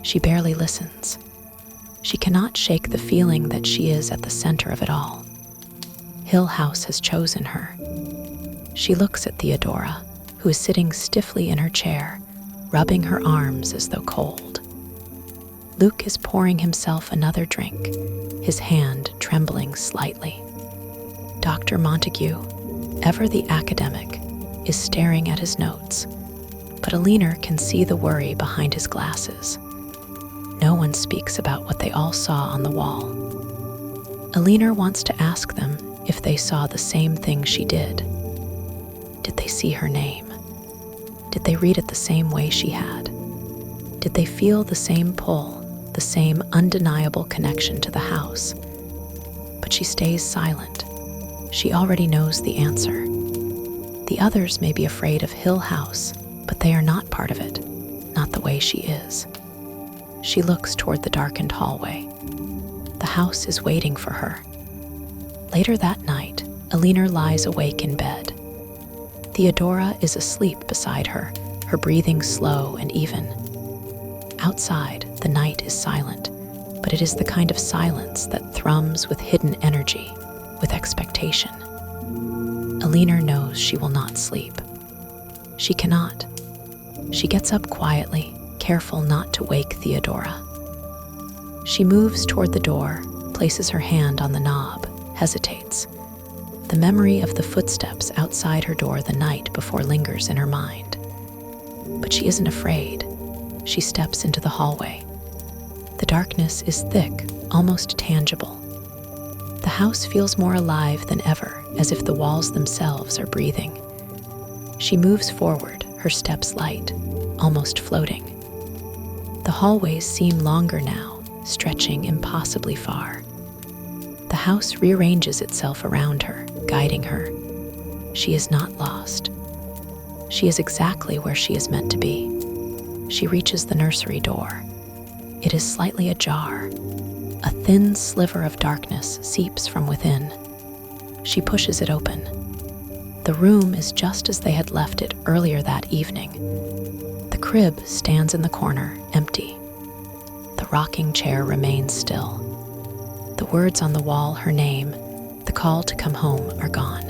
She barely listens. She cannot shake the feeling that she is at the center of it all. Hill House has chosen her. She looks at Theodora, who is sitting stiffly in her chair, rubbing her arms as though cold. Luke is pouring himself another drink, his hand trembling slightly. Dr. Montague, ever the academic, is staring at his notes, but Eleanor can see the worry behind his glasses. No one speaks about what they all saw on the wall. Eleanor wants to ask them if they saw the same thing she did. Did they see her name? Did they read it the same way she had? Did they feel the same pull, the same undeniable connection to the house? But she stays silent. She already knows the answer. The others may be afraid of Hill House, but they are not part of it, not the way she is. She looks toward the darkened hallway. The house is waiting for her. Later that night, Eleanor lies awake in bed. Theodora is asleep beside her, her breathing slow and even. Outside, the night is silent, but it is the kind of silence that thrums with hidden energy, with expectation. Eleanor knows she will not sleep. She cannot. She gets up quietly, careful not to wake Theodora. She moves toward the door, places her hand on the knob, hesitates. The memory of the footsteps outside her door the night before lingers in her mind. But she isn't afraid. She steps into the hallway. The darkness is thick, almost tangible. The house feels more alive than ever, as if the walls themselves are breathing. She moves forward, her steps light, almost floating. The hallways seem longer now, stretching impossibly far. The house rearranges itself around her, guiding her. She is not lost. She is exactly where she is meant to be. She reaches the nursery door. It is slightly ajar. A thin sliver of darkness seeps from within. She pushes it open. The room is just as they had left it earlier that evening. The crib stands in the corner, empty. The rocking chair remains still. The words on the wall, her name, the call to come home, are gone.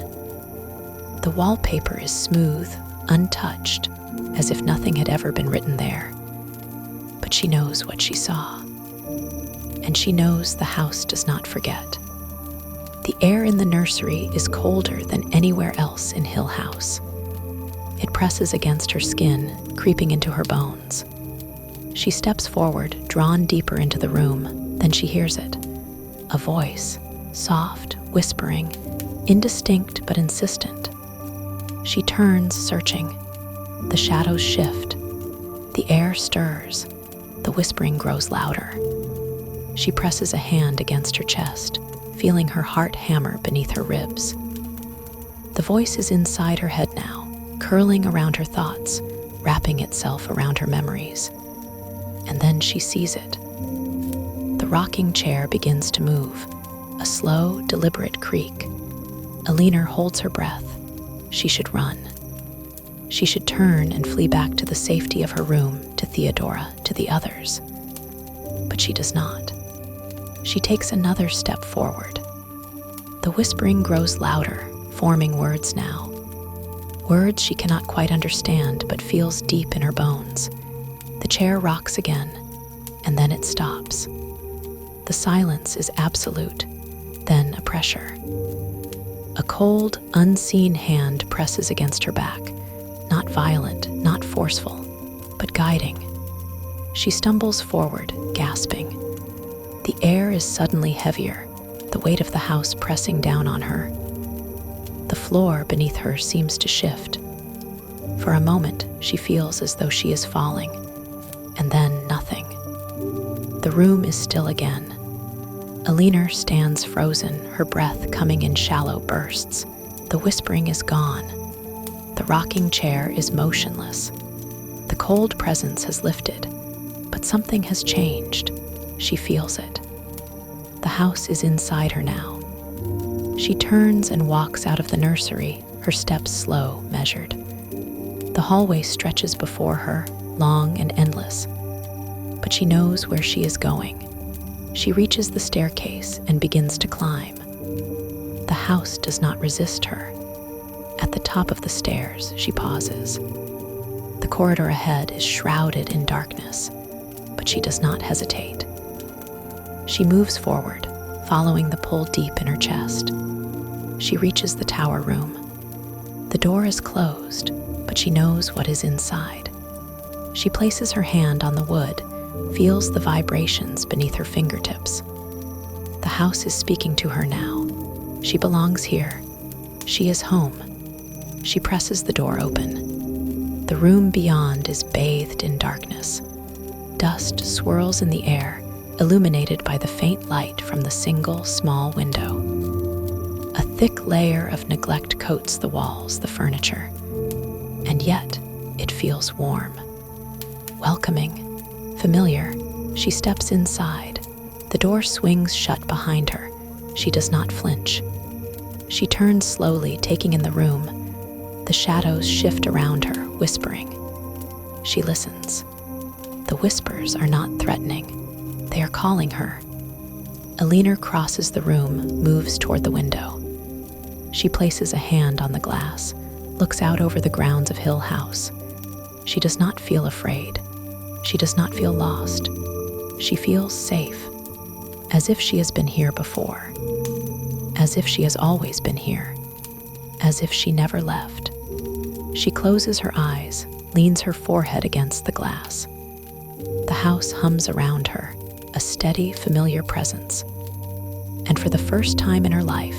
The wallpaper is smooth, untouched, as if nothing had ever been written there. But she knows what she saw. And she knows the house does not forget. The air in the nursery is colder than anywhere else in Hill House. It presses against her skin, creeping into her bones. She steps forward, drawn deeper into the room. Then she hears it. A voice, soft, whispering, indistinct but insistent. She turns, searching. The shadows shift. The air stirs. The whispering grows louder. She presses a hand against her chest, feeling her heart hammer beneath her ribs. The voice is inside her head now, curling around her thoughts, wrapping itself around her memories. And then she sees it. The rocking chair begins to move, a slow, deliberate creak. Eleanor holds her breath. She should run. She should turn and flee back to the safety of her room, to Theodora, to the others. But she does not. She takes another step forward. The whispering grows louder, forming words now. Words she cannot quite understand, but feels deep in her bones. The chair rocks again, and then it stops. The silence is absolute, then a pressure. A cold, unseen hand presses against her back, not violent, not forceful, but guiding. She stumbles forward, gasping. The air is suddenly heavier, the weight of the house pressing down on her. The floor beneath her seems to shift. For a moment, she feels as though she is falling, and then nothing. The room is still again. Eleanor stands frozen, her breath coming in shallow bursts. The whispering is gone. The rocking chair is motionless. The cold presence has lifted, but something has changed. She feels it. The house is inside her now. She turns and walks out of the nursery, her steps slow, measured. The hallway stretches before her, long and endless, but she knows where she is going. She reaches the staircase and begins to climb. The house does not resist her. At the top of the stairs, she pauses. The corridor ahead is shrouded in darkness, but she does not hesitate. She moves forward, following the pull deep in her chest. She reaches the tower room. The door is closed, but she knows what is inside. She places her hand on the wood, feels the vibrations beneath her fingertips. The house is speaking to her now. She belongs here. She is home. She presses the door open. The room beyond is bathed in darkness. Dust swirls in the air, illuminated by the faint light from the single small window. A thick layer of neglect coats the walls, the furniture, and yet it feels warm. Welcoming, familiar, she steps inside. The door swings shut behind her. She does not flinch. She turns slowly, taking in the room. The shadows shift around her, whispering. She listens. The whispers are not threatening. They are calling her. Eleanor crosses the room, moves toward the window. She places a hand on the glass, looks out over the grounds of Hill House. She does not feel afraid. She does not feel lost. She feels safe, as if she has been here before, as if she has always been here, as if she never left. She closes her eyes, leans her forehead against the glass. The house hums around her, a steady, familiar presence. And for the first time in her life,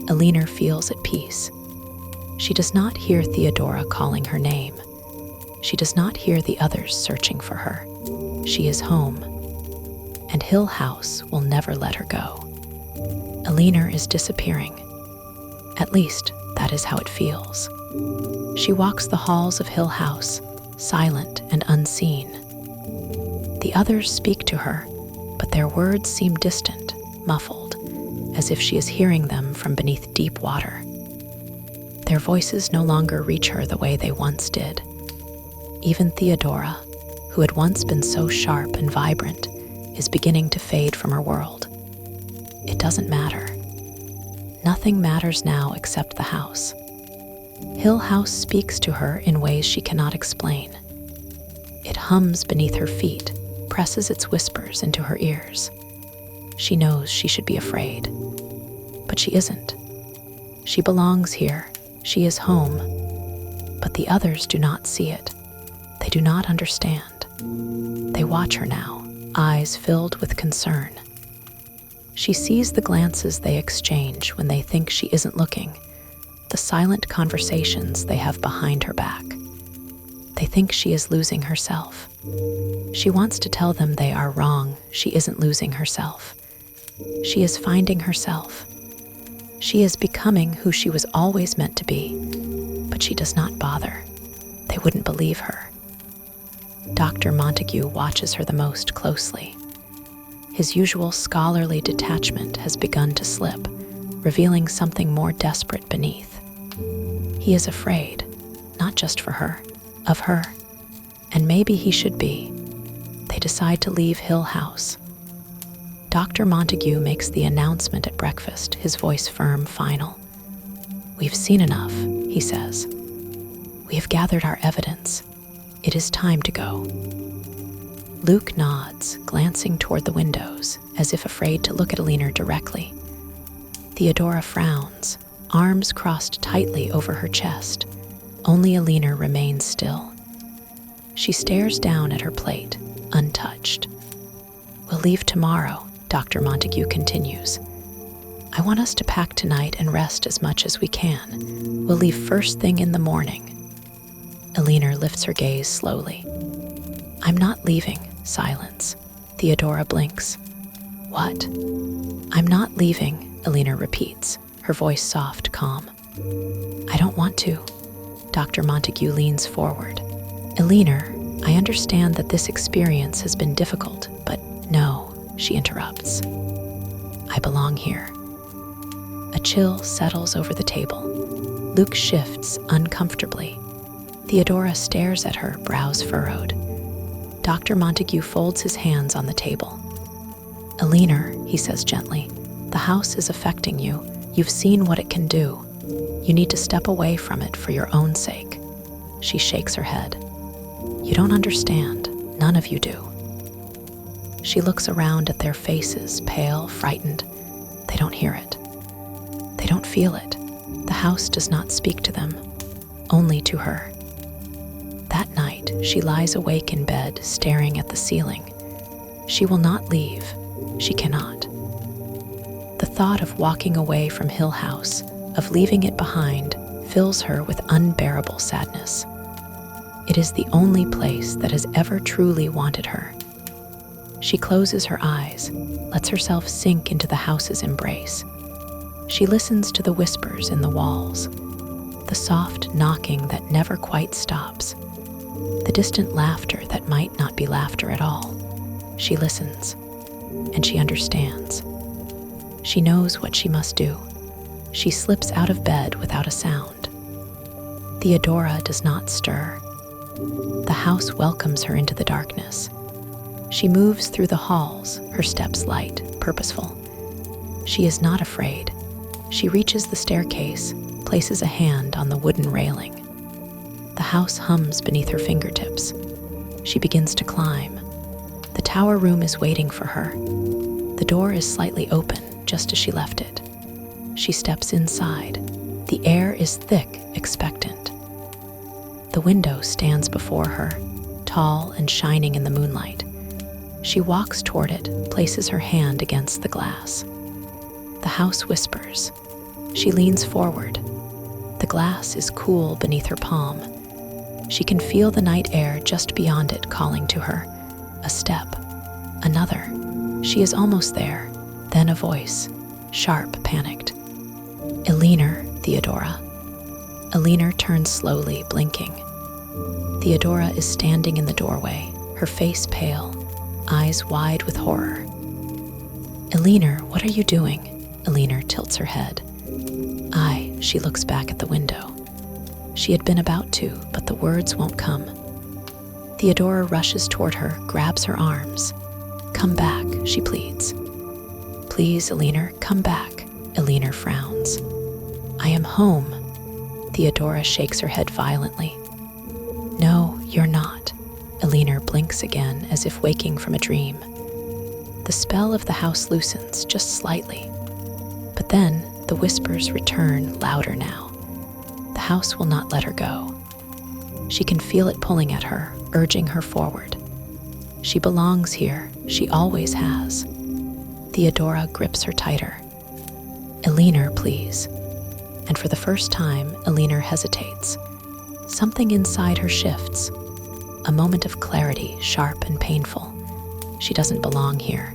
Eleanor feels at peace. She does not hear Theodora calling her name. She does not hear the others searching for her. She is home, and Hill House will never let her go. Eleanor is disappearing. At least, that is how it feels. She walks the halls of Hill House, silent and unseen. The others speak to her, but their words seem distant, muffled, as if she is hearing them from beneath deep water. Their voices no longer reach her the way they once did. Even Theodora, who had once been so sharp and vibrant, is beginning to fade from her world. It doesn't matter. Nothing matters now except the house. Hill House speaks to her in ways she cannot explain. It hums beneath her feet, presses its whispers into her ears. She knows she should be afraid, but she isn't. She belongs here. She is home. But the others do not see it. They do not understand. They watch her now, eyes filled with concern. She sees the glances they exchange when they think she isn't looking, the silent conversations they have behind her back. They think she is losing herself. She wants to tell them they are wrong. She isn't losing herself. She is finding herself. She is becoming who she was always meant to be, but she does not bother. They wouldn't believe her. Dr. Montague watches her the most closely. His usual scholarly detachment has begun to slip, revealing something more desperate beneath. He is afraid, not just for her, of her, and maybe he should be. They decide to leave Hill House. Dr. Montague makes the announcement at breakfast, his voice firm, final. "We've seen enough," he says. "We have gathered our evidence. It is time to go." Luke nods, glancing toward the windows, as if afraid to look at Eleanor directly. Theodora frowns, arms crossed tightly over her chest. Only Eleanor remains still. She stares down at her plate, untouched. "We'll leave tomorrow," Dr. Montague continues. "I want us to pack tonight and rest as much as we can. We'll leave first thing in the morning." Eleanor lifts her gaze slowly. "I'm not leaving." Silence. Theodora blinks. "What?" "I'm not leaving," Eleanor repeats, her voice soft, calm. "I don't want to." Dr. Montague leans forward. "Eleanor, I understand that this experience has been difficult, but no," she interrupts. "I belong here." A chill settles over the table. Luke shifts uncomfortably. Theodora stares at her, brows furrowed. Dr. Montague folds his hands on the table. "Eleanor," he says gently, "the house is affecting you. You've seen what it can do. You need to step away from it for your own sake." She shakes her head. "You don't understand. None of you do." She looks around at their faces, pale, frightened. They don't hear it. They don't feel it. The house does not speak to them, only to her. That night, she lies awake in bed, staring at the ceiling. She will not leave. She cannot. The thought of walking away from Hill House, of leaving it behind, fills her with unbearable sadness. It is the only place that has ever truly wanted her. She closes her eyes, lets herself sink into the house's embrace. She listens to the whispers in the walls, the soft knocking that never quite stops, the distant laughter that might not be laughter at all. She listens, and she understands. She knows what she must do. She slips out of bed without a sound. Theodora does not stir. The house welcomes her into the darkness. She moves through the halls, her steps light, purposeful. She is not afraid. She reaches the staircase, places a hand on the wooden railing. The house hums beneath her fingertips. She begins to climb. The tower room is waiting for her. The door is slightly open, just as she left it. She steps inside. The air is thick, expectant. The window stands before her, tall and shining in the moonlight. She walks toward it, places her hand against the glass. The house whispers. She leans forward. The glass is cool beneath her palm. She can feel the night air just beyond it calling to her. A step. Another. She is almost there. Then a voice. Sharp, panicked. "Eleanor, Theodora." Eleanor turns slowly, blinking. Theodora is standing in the doorway, her face pale, eyes wide with horror. "Eleanor, what are you doing?" Eleanor tilts her head. She looks back at the window. She had been about to, but the words won't come. Theodora rushes toward her, grabs her arms. "Come back," she pleads. "Please, Eleanor, come back." Eleanor frowns. "I am home." Theodora shakes her head violently. "No, you're not." Eleanor blinks again, as if waking from a dream. The spell of the house loosens, just slightly. But then, the whispers return, louder now. The house will not let her go. She can feel it pulling at her, urging her forward. She belongs here. She always has. Theodora grips her tighter. "Eleanor, please." And for the first time, Eleanor hesitates. Something inside her shifts. A moment of clarity, sharp and painful. She doesn't belong here.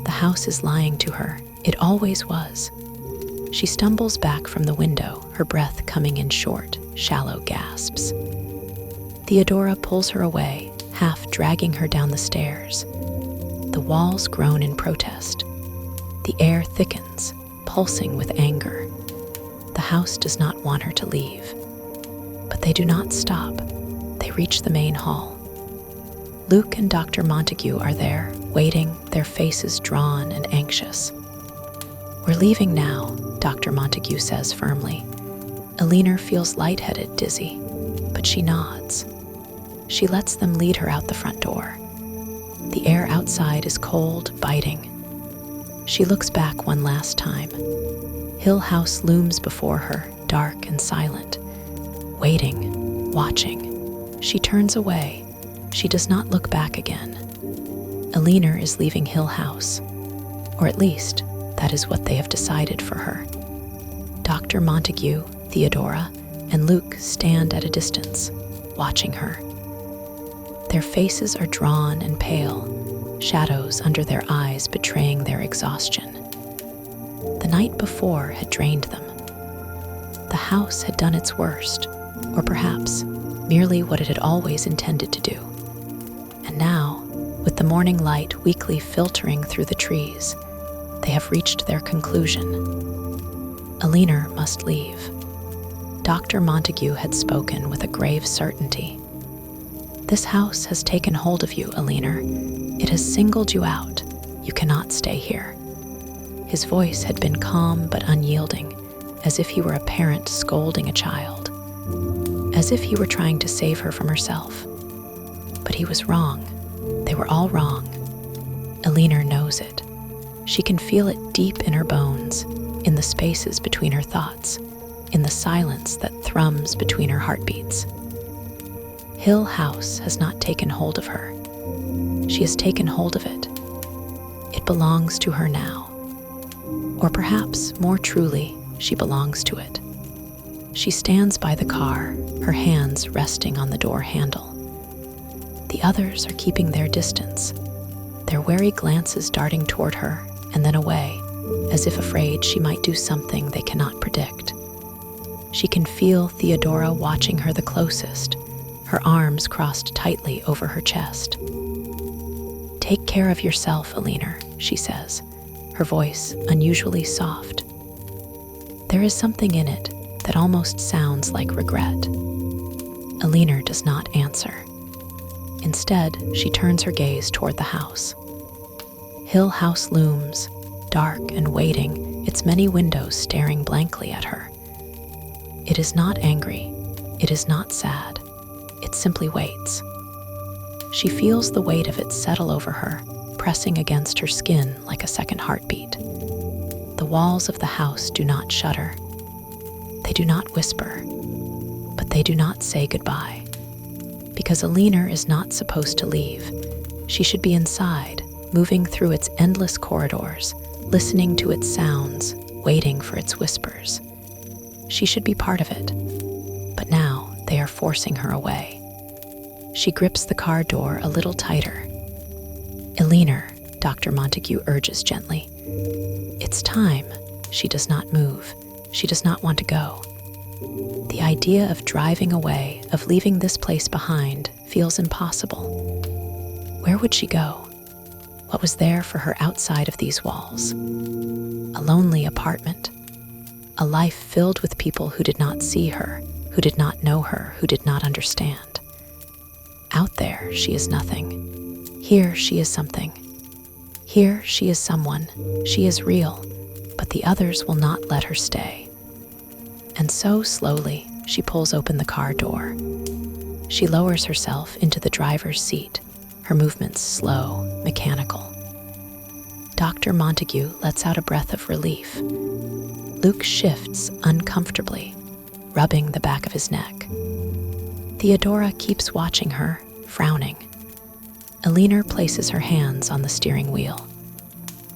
The house is lying to her. It always was. She stumbles back from the window, her breath coming in short, shallow gasps. Theodora pulls her away, half dragging her down the stairs. The walls groan in protest. The air thickens, pulsing with anger. The house does not want her to leave. But they do not stop. They reach the main hall. Luke and Dr. Montague are there, waiting, their faces drawn and anxious. "We're leaving now," Dr. Montague says firmly. Eleanor feels lightheaded, dizzy, but she nods. She lets them lead her out the front door. The air outside is cold, biting. She looks back one last time. Hill House looms before her, dark and silent, waiting, watching. She turns away. She does not look back again. Eleanor is leaving Hill House, or at least that is what they have decided for her. Dr. Montague, Theodora, and Luke stand at a distance, watching her. Their faces are drawn and pale, shadows under their eyes betraying their exhaustion. The night before had drained them. The house had done its worst, or perhaps merely what it had always intended to do. And now, with the morning light weakly filtering through the trees, they have reached their conclusion. Eleanor must leave. Dr. Montague had spoken with a grave certainty. "This house has taken hold of you, Eleanor. It has singled you out. You cannot stay here." His voice had been calm but unyielding, as if he were a parent scolding a child, as if he were trying to save her from herself. But he was wrong. They were all wrong. Eleanor knows it. She can feel it deep in her bones, in the spaces between her thoughts, in the silence that thrums between her heartbeats. Hill House has not taken hold of her. She has taken hold of it. It belongs to her now. Or perhaps, more truly, she belongs to it. She stands by the car, her hands resting on the door handle. The others are keeping their distance, their wary glances darting toward her and then away, as if afraid she might do something they cannot predict. She can feel Theodora watching her the closest, her arms crossed tightly over her chest. "Take care of yourself, Eleanor," she says, her voice unusually soft. There is something in it that almost sounds like regret. Eleanor does not answer. Instead, she turns her gaze toward the house. Hill House looms, dark and waiting, its many windows staring blankly at her. It is not angry. It is not sad. It simply waits. She feels the weight of it settle over her, pressing against her skin like a second heartbeat. The walls of the house do not shudder. They do not whisper, but they do not say goodbye. Because Eleanor is not supposed to leave. She should be inside, moving through its endless corridors, listening to its sounds, waiting for its whispers. She should be part of it. But now they are forcing her away. She grips the car door a little tighter. "Eleanor," Dr. Montague urges gently. "It's time." She does not move. She does not want to go. The idea of driving away, of leaving this place behind, feels impossible. Where would she go? What was there for her outside of these walls? A lonely apartment. A life filled with people who did not see her, who did not know her, who did not understand. Out there, she is nothing. Here, she is something. Here, she is someone. She is real, but the others will not let her stay. And so slowly, she pulls open the car door. She lowers herself into the driver's seat, her movements slow, mechanical. Dr. Montague lets out a breath of relief. Luke shifts uncomfortably, rubbing the back of his neck. Theodora keeps watching her, frowning. Eleanor places her hands on the steering wheel.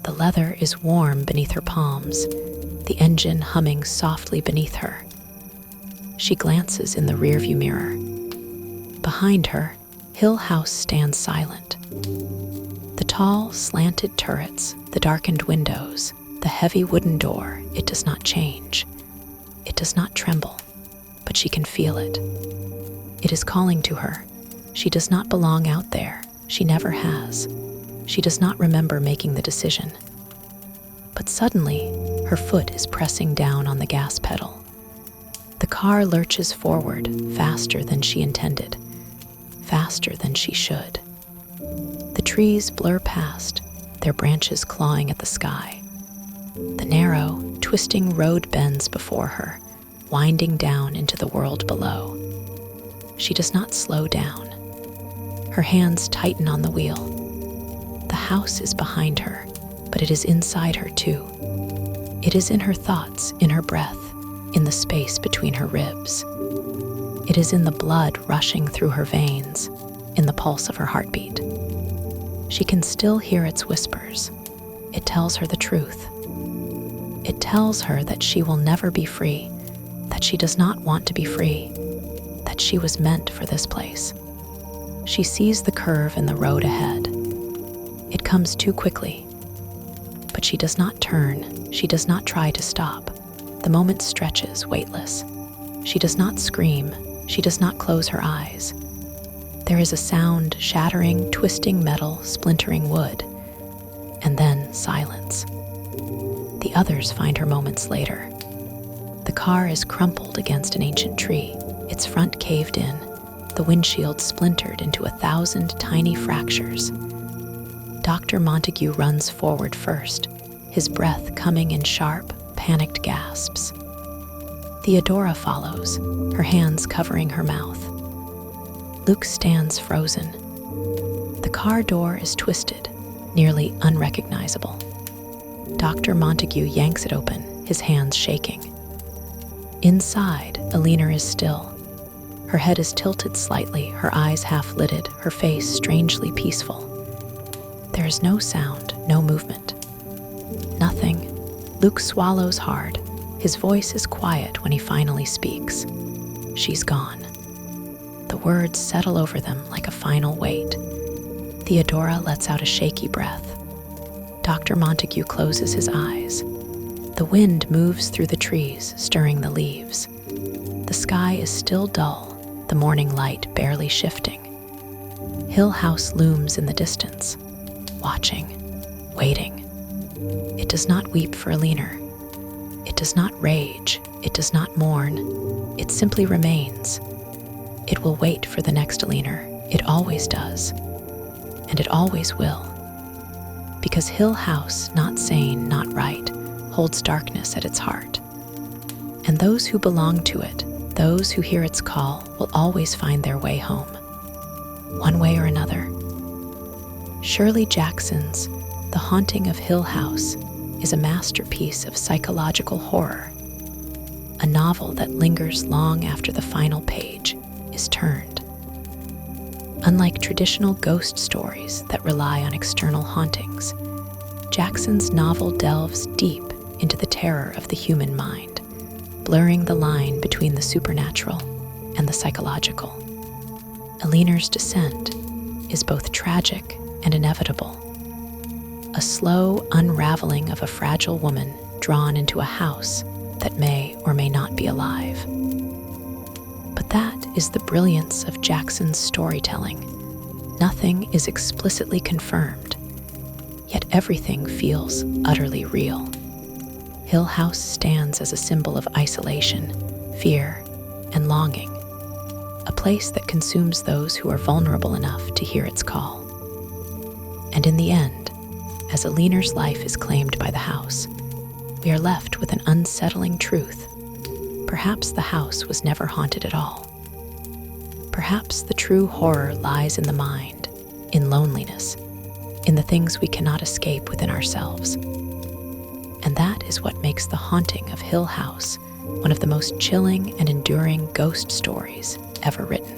The leather is warm beneath her palms, the engine humming softly beneath her. She glances in the rearview mirror. Behind her, Hill House stands silent. The tall, slanted turrets, the darkened windows, the heavy wooden door, it does not change. It does not tremble, but she can feel it. It is calling to her. She does not belong out there. She never has. She does not remember making the decision. But suddenly, her foot is pressing down on the gas pedal. The car lurches forward faster than she intended, faster than she should. The trees blur past, their branches clawing at the sky. The narrow, twisting road bends before her, winding down into the world below. She does not slow down. Her hands tighten on the wheel. The house is behind her, but it is inside her too. It is in her thoughts, in her breath, in the space between her ribs. It is in the blood rushing through her veins, in the pulse of her heartbeat. She can still hear its whispers. It tells her the truth. It tells her that she will never be free, that she does not want to be free, that she was meant for this place. She sees the curve in the road ahead. It comes too quickly. But she does not turn. She does not try to stop. The moment stretches, weightless. She does not scream. She does not close her eyes. There is a sound, shattering, twisting metal, splintering wood. And then silence. The others find her moments later. The car is crumpled against an ancient tree, its front caved in, the windshield splintered into 1,000 tiny fractures. Dr. Montague runs forward first, his breath coming in sharp, panicked gasps. Theodora follows, her hands covering her mouth. Luke stands frozen. The car door is twisted, nearly unrecognizable. Dr. Montague yanks it open, his hands shaking. Inside, Eleanor is still. Her head is tilted slightly, her eyes half-lidded, her face strangely peaceful. There is no sound, no movement. Nothing. Luke swallows hard. His voice is quiet when he finally speaks. She's gone. The words settle over them like a final weight. Theodora lets out a shaky breath. Dr. Montague closes his eyes. The wind moves through the trees, stirring the leaves. The sky is still dull, the morning light barely shifting. Hill House looms in the distance, watching, waiting. It does not weep for Eleanor. It does not rage. It does not mourn. It simply remains. It will wait for the next Eleanor. It always does. And it always will. Because Hill House, not sane, not right, holds darkness at its heart. And those who belong to it, those who hear its call, will always find their way home, one way or another. Shirley Jackson's The Haunting of Hill House is a masterpiece of psychological horror, a novel that lingers long after the final page is turned. Unlike traditional ghost stories that rely on external hauntings, Jackson's novel delves deep into the terror of the human mind, blurring the line between the supernatural and the psychological. Eleanor's descent is both tragic and inevitable, a slow unraveling of a fragile woman drawn into a house that may or may not be alive. But that is the brilliance of Jackson's storytelling. Nothing is explicitly confirmed, yet everything feels utterly real. Hill House stands as a symbol of isolation, fear, and longing, a place that consumes those who are vulnerable enough to hear its call. And in the end, as Eleanor's life is claimed by the house, we are left with an unsettling truth. Perhaps the house was never haunted at all. Perhaps the true horror lies in the mind, in loneliness, in the things we cannot escape within ourselves. And that is what makes The Haunting of Hill House one of the most chilling and enduring ghost stories ever written.